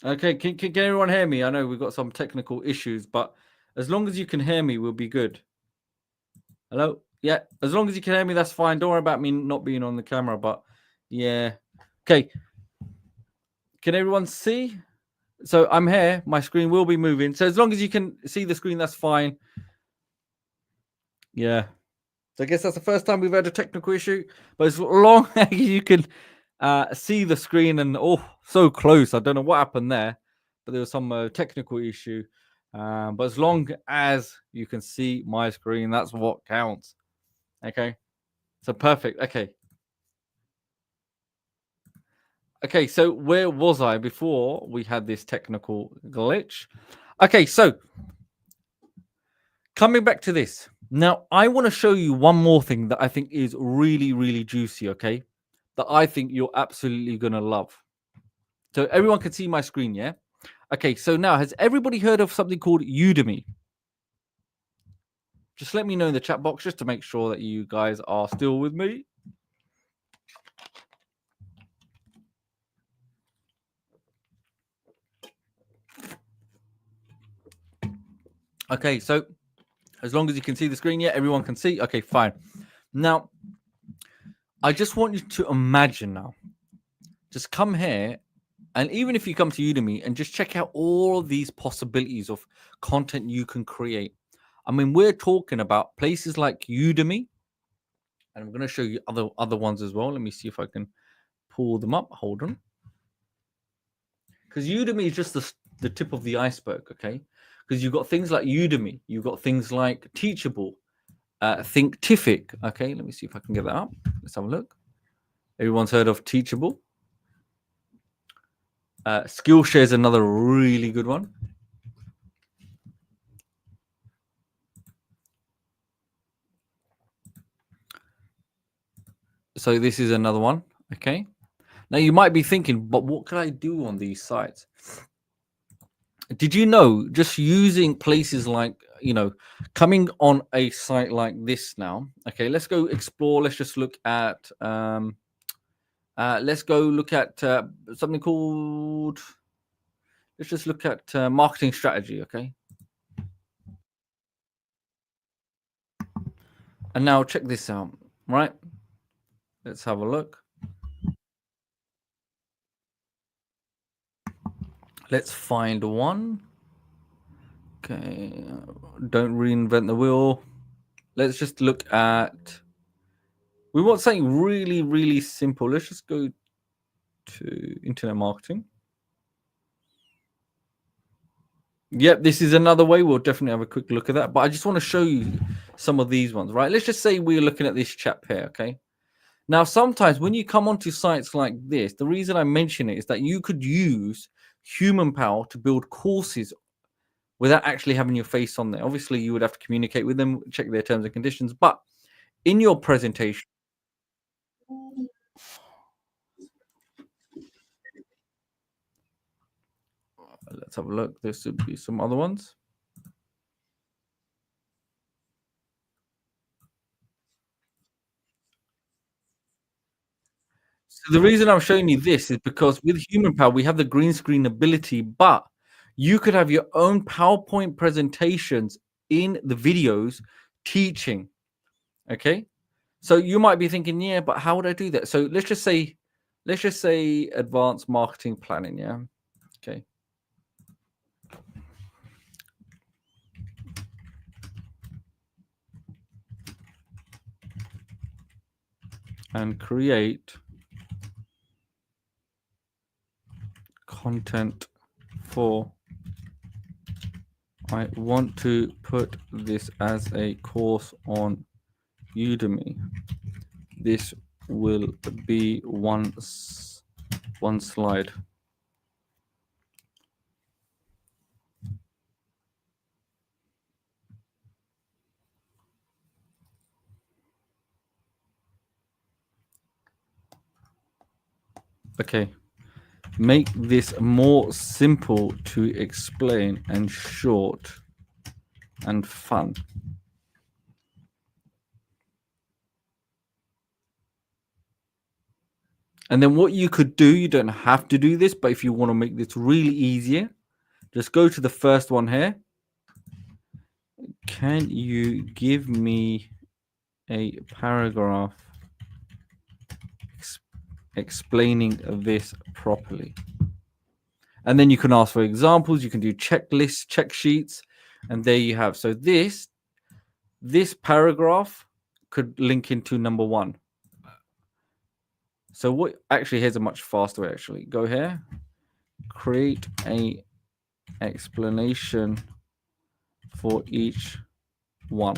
Okay, can everyone hear me? I know we've got some technical issues, but as long as you can hear me, we'll be good. Hello? Yeah, as long as you can hear me, that's fine. Don't worry about me not being on the camera, but yeah. Okay. Can everyone see? So I'm here. My screen will be moving. So as long as you can see the screen, that's fine. Yeah. So I guess that's the first time we've had a technical issue. But as long as you can see the screen and so close. I don't know what happened there, but there was some technical issue. But as long as you can see my screen, that's what counts. Okay. So perfect. Okay. Okay, so where was I before we had this technical glitch? Okay, so coming back to this. Now, I want to show you one more thing that I think is really, really juicy, okay? That I think you're absolutely going to love. So everyone can see my screen, yeah? Okay, so now, has everybody heard of something called Udemy? Just let me know in the chat box just to make sure that you guys are still with me. Okay, so as long as you can see the screen, yeah, everyone can see. Okay, fine. Now, I just want you to imagine now. Just come here, and even if you come to Udemy and just check out all of these possibilities of content you can create. I mean, we're talking about places like Udemy, and I'm going to show you other ones as well. Let me see if I can pull them up. Hold on. Because Udemy is just the tip of the iceberg, okay? Because you've got things like Udemy, you've got things like Teachable, Thinkific, okay? Let me see if I can get that up. Let's have a look. Everyone's heard of Teachable. Skillshare is another really good one. So this is another one, okay? Now you might be thinking, but what can I do on these sites? Did you know just using places like, coming on a site like this now? Okay, let's go explore. Let's just look at, something called, let's just look at marketing strategy, okay? And now check this out, right? Let's have a look. Let's find one. Okay, don't reinvent the wheel. Let's just look at. We want something really, really simple. Let's just go to internet marketing. Yep, this is another way. We'll definitely have a quick look at that. But I just want to show you some of these ones, right? Let's just say we're looking at this chap here, okay? Now, sometimes when you come onto sites like this, the reason I mention it is that you could use HumanPal to build courses without actually having your face on there. Obviously, you would have to communicate with them, check their terms and conditions. But in your presentation, let's have a look. There should be some other ones. So the reason I'm showing you this is because with HumanPal, we have the green screen ability, but you could have your own PowerPoint presentations in the videos teaching. Okay. So you might be thinking, yeah, but how would I do that? So let's just say advanced marketing planning. Yeah. Okay. And create content for. I want to put this as a course on Udemy. This will be one slide. Okay. Make this more simple to explain and short and fun. And then what you could do, you don't have to do this, but if you want to make this really easier, just go to the first one here. Can you give me a paragraph explaining this properly? And then you can ask for examples. You can do checklists, check sheets, and there you have. So this paragraph could link into number 1. So what actually, here's a much faster way. Actually, go here, create a explanation for each one.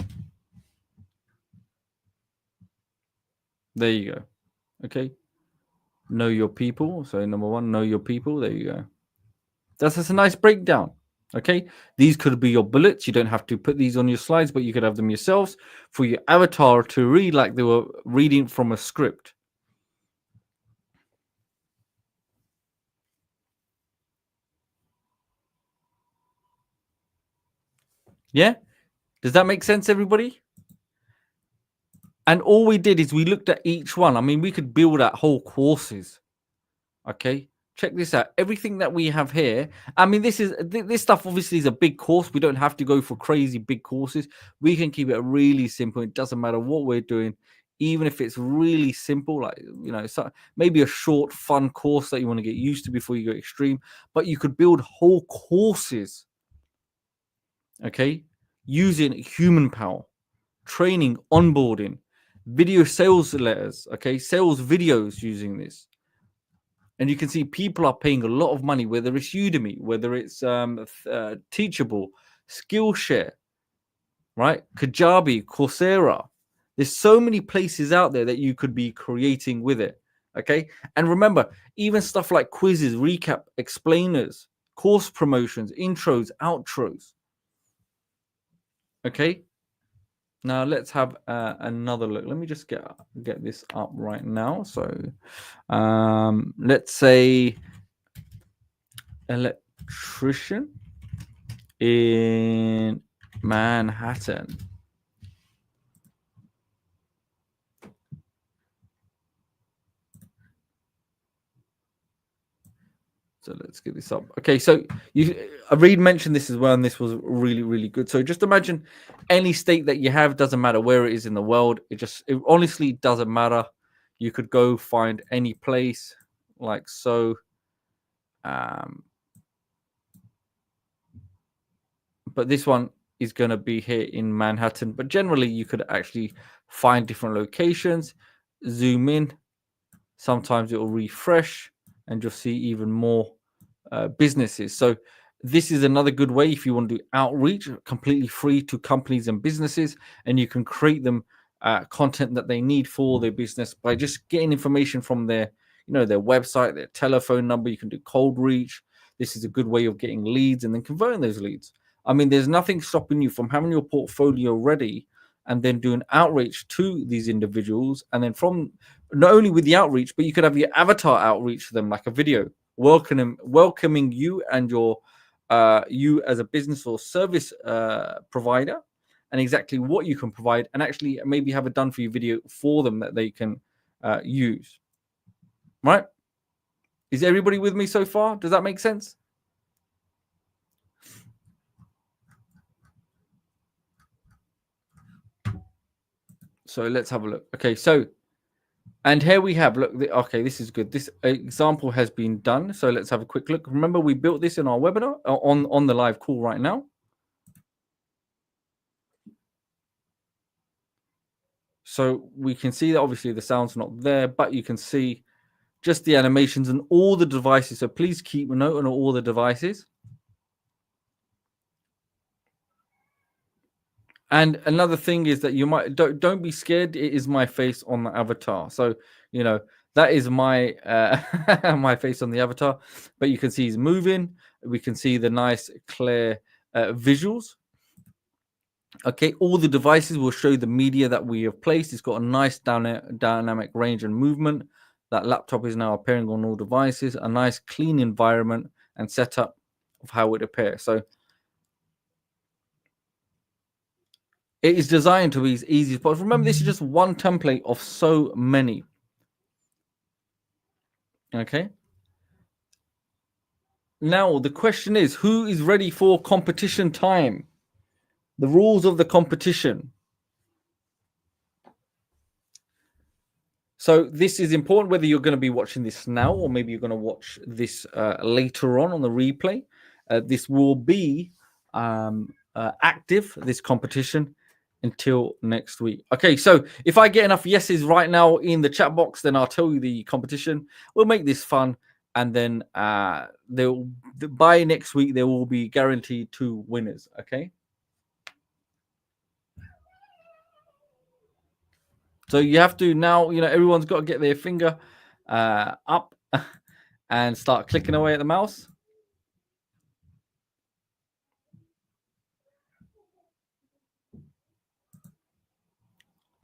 There you go. Okay. Know your people. So number 1, know your people. There you go. That's just a nice breakdown. Okay. These could be your bullets. You don't have to put these on your slides, but you could have them yourselves for your avatar to read like they were reading from a script. Yeah. Does that make sense, everybody? And all we did is we looked at each one. I mean, we could build out whole courses. Okay. Check this out. Everything that we have here. I mean, this stuff obviously is a big course. We don't have to go for crazy big courses. We can keep it really simple. It doesn't matter what we're doing, even if it's really simple, like, you know, so maybe a short, fun course that you want to get used to before you go extreme. But you could build whole courses. Okay. Using HumanPal, training, onboarding, video sales letters. Okay. Sales videos using this. And you can see people are paying a lot of money, whether it's Udemy, whether it's Teachable, Skillshare, right? Kajabi, Coursera. There's so many places out there that you could be creating with it. Okay. And remember, even stuff like quizzes, recap, explainers, course promotions, intros, outros. Okay. Now let's have another look. Let me just get this up right now. So let's say electrician in Manhattan. So let's get this up. Okay, so Reed mentioned this as well, and this was really, really good. So just imagine any state that you have, doesn't matter where it is in the world. It honestly doesn't matter. You could go find any place like so. But this one is going to be here in Manhattan. But generally, you could actually find different locations, zoom in. Sometimes it will refresh, and you'll see even more businesses. So this is another good way if you want to do outreach, completely free to companies and businesses, and you can create them content that they need for their business by just getting information from their, their website, their telephone number. You can do cold reach. This is a good way of getting leads and then converting those leads. I mean, there's nothing stopping you from having your portfolio ready and then doing outreach to these individuals. And then from not only with the outreach, but you could have your avatar outreach to them, like a video welcoming you and your you as a business or service provider, and exactly what you can provide, and actually maybe have a done for you video for them that they can use. Right? Is everybody with me so far? Does that make sense? So let's have a look. Okay, so and here we have, look, okay, this is good. This example has been done. So let's have a quick look. Remember, we built this in our webinar on the live call right now. So we can see that obviously the sound's not there, but you can see just the animations and all the devices. So please keep a note on all the devices. And another thing is that you might don't be scared. It is my face on the avatar. So, that is my my face on the avatar. But you can see he's moving. We can see the nice clear visuals. Okay, all the devices will show the media that we have placed. It's got a nice dynamic range and movement. That laptop is now appearing on all devices. A nice clean environment and setup of how it appears. So it is designed to be as easy as possible. Remember, this is just one template of so many. Okay. Now the question is, who is ready for competition time? The rules of the competition. So this is important whether you're going to be watching this now or maybe you're going to watch this later on the replay. This will be active, this competition, until next week. Okay, so if I get enough yeses right now in the chat box, then I'll tell you the competition. We'll make this fun, and then by next week there will be guaranteed 2 winners. Okay. So you have to now, everyone's got to get their finger up and start clicking away at the mouse.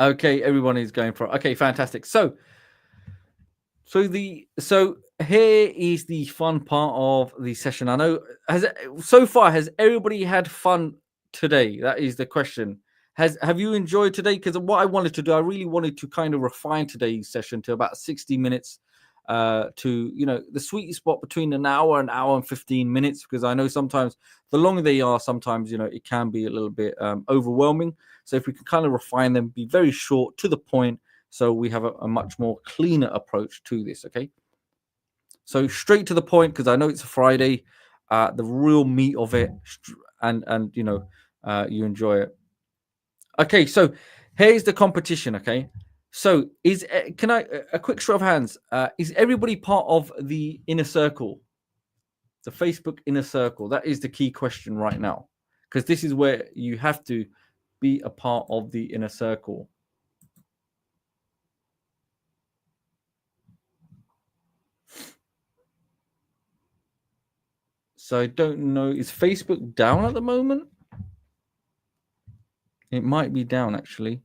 Okay, everyone is going for it. Okay, fantastic. So here is the fun part of the session. I know has everybody had fun today? That is the question. Have you enjoyed today? Because what I wanted to do, I really wanted to kind of refine today's session to about 60 minutes, to the sweet spot between an hour and 15 minutes, because I know sometimes the longer they are, sometimes it can be a little bit overwhelming. So if we can kind of refine them, be very short, to the point, so we have a much more cleaner approach to this. Okay, so straight to the point, because I know it's a Friday, the real meat of it, and you enjoy it. Okay, so here's the competition. Okay, so can I a quick show of hands? Is everybody part of the inner circle, the Facebook inner circle? That is the key question right now, because this is where you have to be a part of the inner circle. So I don't know. Is Facebook down at the moment? It might be down, actually.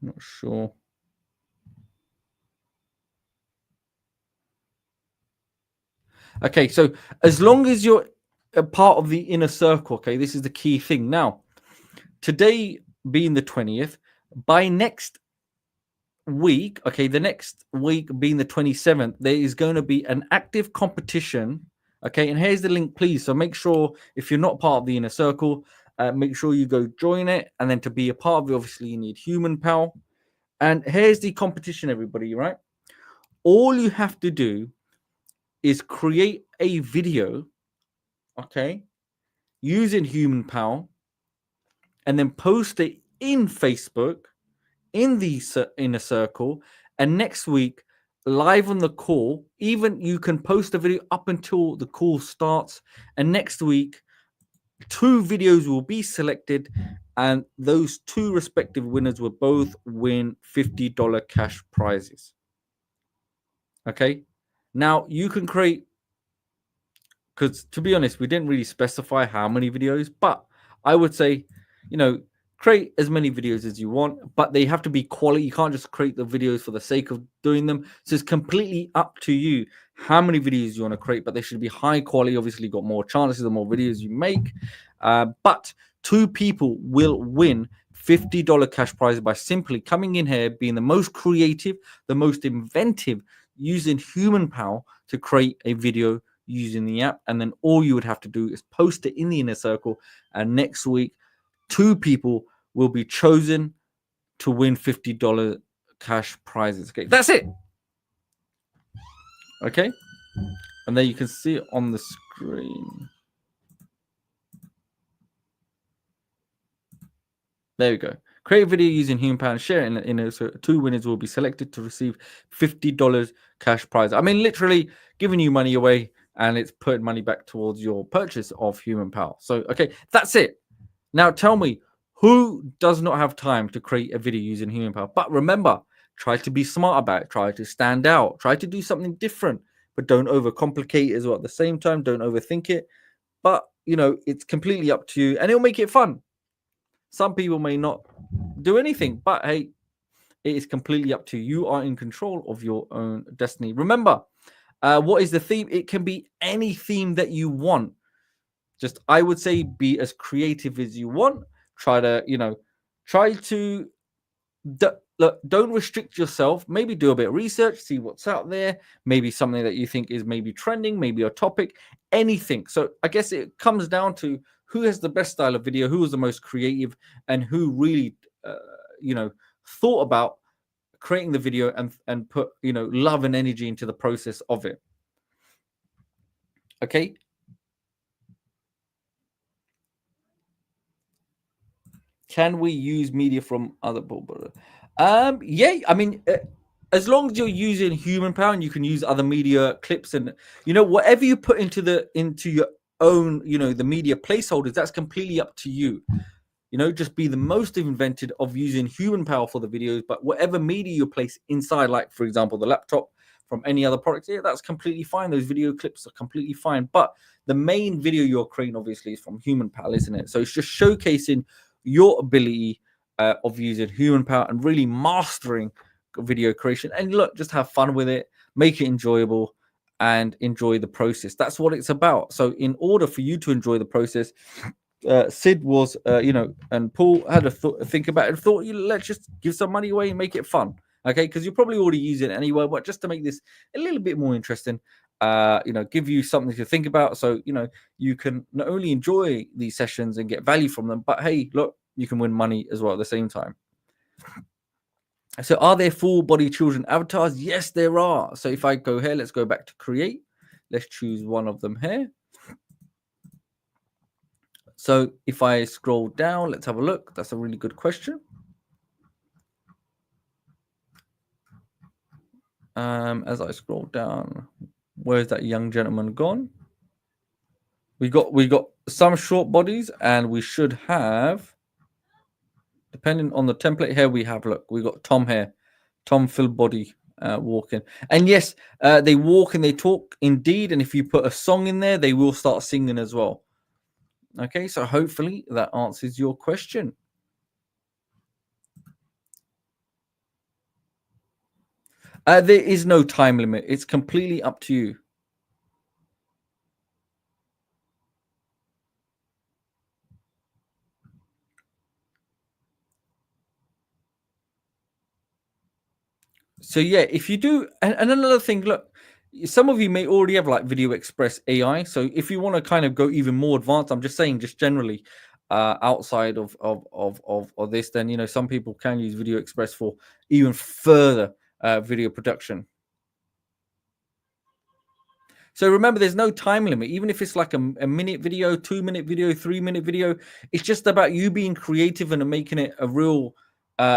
Not sure. Okay, so as long as you're a part of the inner circle, okay, this is the key thing. Now, today being the 20th, by next week, okay, the next week being the 27th, there is going to be an active competition. Okay, and here's the link, please. So make sure, if you're not part of the inner circle, make sure you go join it. And then to be a part of it, obviously, you need HumanPal. And here's the competition, everybody, right? All you have to do is create a video, okay, using HumanPal, and then post it in Facebook, in the inner circle. And next week, live on the call, even you can post a video up until the call starts. And next week, 2 videos will be selected, and those 2 respective winners will both win $50 cash prizes. Okay, now you can create, because to be honest, we didn't really specify how many videos, but I would say, create as many videos as you want, but they have to be quality. You can't just create the videos for the sake of doing them. So it's completely up to you how many videos you want to create, but they should be high quality. Obviously, got more chances the more videos you make. But 2 people will win $50 cash prize by simply coming in here, being the most creative, the most inventive, using HumanPal to create a video using the app. And then all you would have to do is post it in the inner circle, and next week 2 people will be chosen to win $50 cash prizes. Okay, that's it. Okay, and there you can see it on the screen. There we go. Create a video using HumanPal and share it in so 2 winners will be selected to receive $50 cash prize. I mean, literally giving you money away, and it's putting money back towards your purchase of HumanPal. So, okay, that's it. Now tell me, who does not have time to create a video using HumanPal? But remember, try to be smart about it. Try to stand out. Try to do something different, but don't overcomplicate it as well. At the same time, don't overthink it. But, it's completely up to you, and it'll make it fun. Some people may not do anything, but hey, it is completely up to you. You are in control of your own destiny. Remember, what is the theme? It can be any theme that you want. Just, I would say, be as creative as you want. Try to look, don't restrict yourself. Maybe do a bit of research, see what's out there, maybe something that you think is maybe trending, maybe a topic, anything. So I guess it comes down to who has the best style of video, who was the most creative, and who really thought about creating the video and put love and energy into the process of it. Okay. Can we use media from other people? Yeah, I mean, as long as you're using HumanPal and you can use other media clips and whatever you put into your own, the media placeholders, that's completely up to you. Just be the most invented of using HumanPal for the videos, but whatever media you place inside, like for example the laptop from any other product, yeah, that's completely fine. Those video clips are completely fine. But the main video you're creating obviously is from HumanPal, isn't it? So it's just showcasing your ability of using HumanPal and really mastering video creation. And look, just have fun with it, make it enjoyable, and enjoy the process. That's what it's about. So in order for you to enjoy the process, Sid was, and Paul had a think about it and thought, let's just give some money away and make it fun. Okay, because you're probably already using it anyway, but just to make this a little bit more interesting, give you something to think about. So, you can not only enjoy these sessions and get value from them, but hey, look, you can win money as well at the same time. So are there full body children avatars? Yes, there are. So if I go here, let's go back to create. Let's choose one of them here. So if I scroll down, let's have a look. That's a really good question. As I scroll down, where's that young gentleman gone? We got some short bodies, and we should have, depending on the template here, we got Tom here, Tom full body walking. And yes, they walk and they talk indeed. And if you put a song in there, they will start singing as well. Okay, so hopefully that answers your question. There is no time limit. It's completely up to you. So yeah, if you do, and another thing, look, some of you may already have like Video Express AI. So if you want to kind of go even more advanced, I'm just saying, just generally, outside of this, then some people can use Video Express for even further video production. So remember, there's no time limit. Even if it's like a minute video, 2-minute video, 3-minute video, it's just about you being creative and making it a real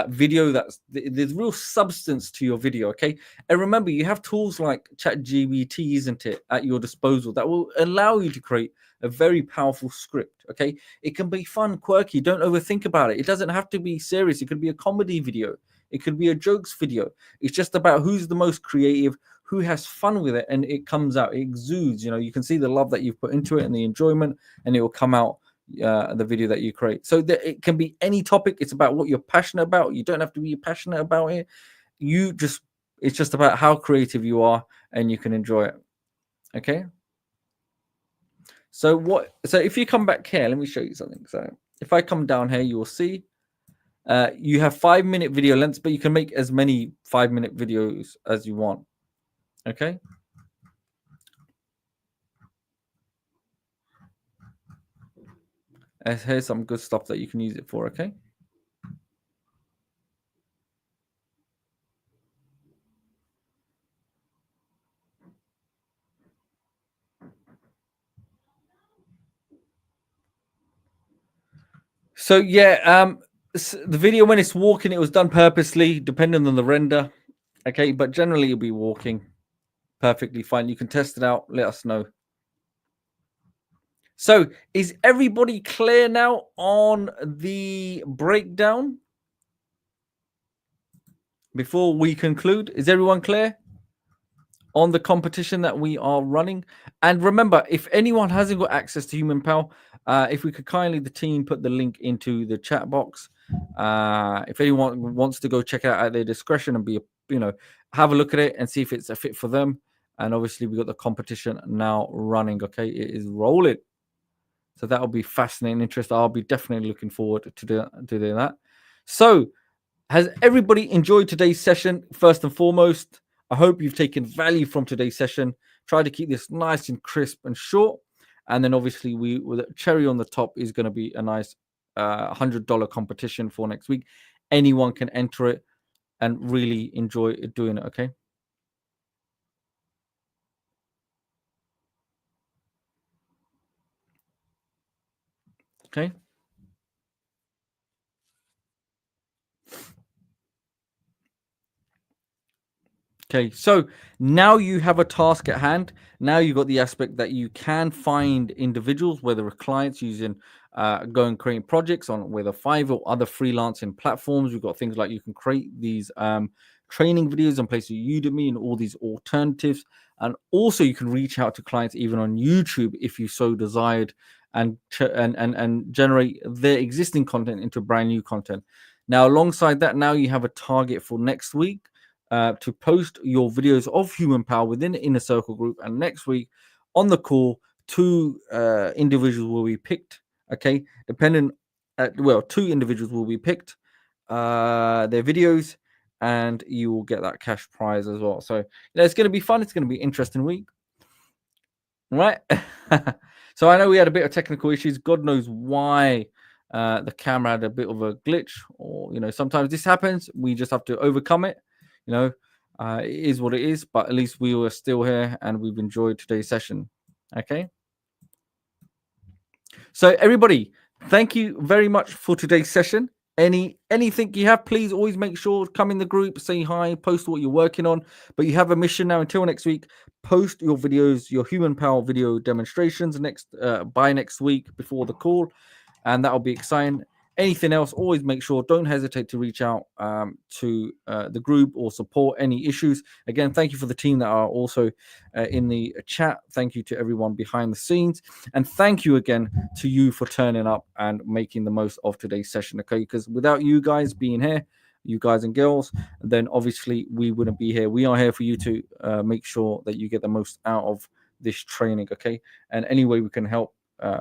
video there's real substance to your video. Okay, and remember, you have tools like ChatGPT, isn't it, at your disposal that will allow you to create a very powerful script. Okay, it can be fun, quirky. Don't overthink about it. It doesn't have to be serious. It could be a comedy video. It could be a jokes video. It's just about who's the most creative, who has fun with it, and it comes out, it exudes. You can see the love that you've put into it and the enjoyment, and it will come out the video that you create. So that it can be any topic. It's about what you're passionate about. You don't have to be passionate about it. It's just about how creative you are, and you can enjoy it. Okay. So if you come back here, let me show you something. So if I come down here, you will see you have 5-minute video lengths, but you can make as many 5-minute videos as you want. Okay. And here's some good stuff that you can use it for. Okay. So yeah, the video when it's walking, it was done purposely, depending on the render. Okay, but generally it'll be walking perfectly fine. You can test it out. Let us know. So is everybody clear now on the breakdown? Before we conclude, is everyone clear on the competition that we are running? And remember, if anyone hasn't got access to HumanPal, if we could kindly, the team, put the link into the chat box. If anyone wants to go check it out at their discretion and have a look at it and see if it's a fit for them. And obviously we got the competition now running. Okay, it is rolling. So that'll be fascinating, interesting. I'll be definitely looking forward to doing that. So Has everybody enjoyed today's session? First and foremost, I hope you've taken value from today's session. Try to keep this nice and crisp and short. And then obviously with a cherry on the top is going to be a nice $100 competition for next week. Anyone can enter it and really enjoy doing it. Okay. Okay. Okay, so now you have a task at hand. Now you've got the aspect that you can find individuals, whether clients using go and create projects on whether Fiverr or other freelancing platforms. We've got things like you can create these training videos on places like Udemy and all these alternatives. And also you can reach out to clients even on YouTube if you so desired and generate their existing content into brand new content. Now, alongside that, now you have a target for next week. To post your videos of HumanPal within the Inner Circle group. And next week on the call, 2 individuals will be picked. Okay, two individuals will be picked, their videos, and you will get that cash prize as well. So it's going to be fun. It's going to be an interesting week. Right. So I know we had a bit of technical issues. God knows why the camera had a bit of a glitch, or sometimes this happens. We just have to overcome it. It is what it is, but at least we were still here and we've enjoyed today's session. Okay. So everybody, thank you very much for today's session. Anything you have, please always make sure come in the group, say hi, post what you're working on. But you have a mission now. Until next week, post your videos, your HumanPal video demonstrations by next week before the call, and that'll be exciting. Anything else, always make sure, don't hesitate to reach out to the group or support any issues. Again, thank you for the team that are also in the chat. Thank you to everyone behind the scenes. And thank you again to you for turning up and making the most of today's session, okay? Because without you guys being here, you guys and girls, then obviously we wouldn't be here. We are here for you to make sure that you get the most out of this training, okay? And any way we can help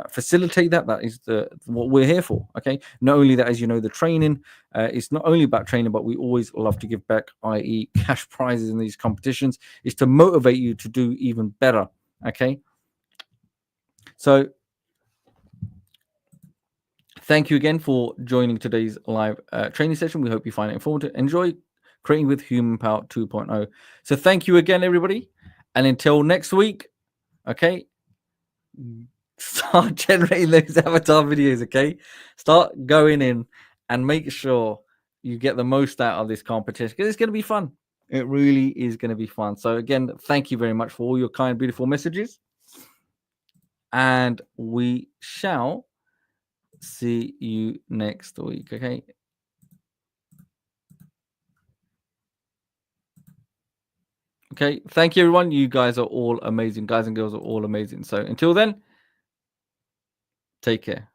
facilitate that is what we're here for. Okay, not only that, as you know, the training is not only about training, but we always love to give back, i.e. cash prizes in these competitions, is to motivate you to do even better. Okay, so thank you again for joining today's live training session. We hope you find it informative. Enjoy creating with HumanPal 2.0. So thank you again, everybody, and until next week, okay, start generating those avatar videos. Okay, start going in and make sure you get the most out of this competition, because it's going to be fun. It really is going to be fun. So again, thank you very much for all your kind, beautiful messages, and we shall see you next week. Okay, thank you, everyone. You guys are all amazing. Guys and girls are all amazing. So until then, take care.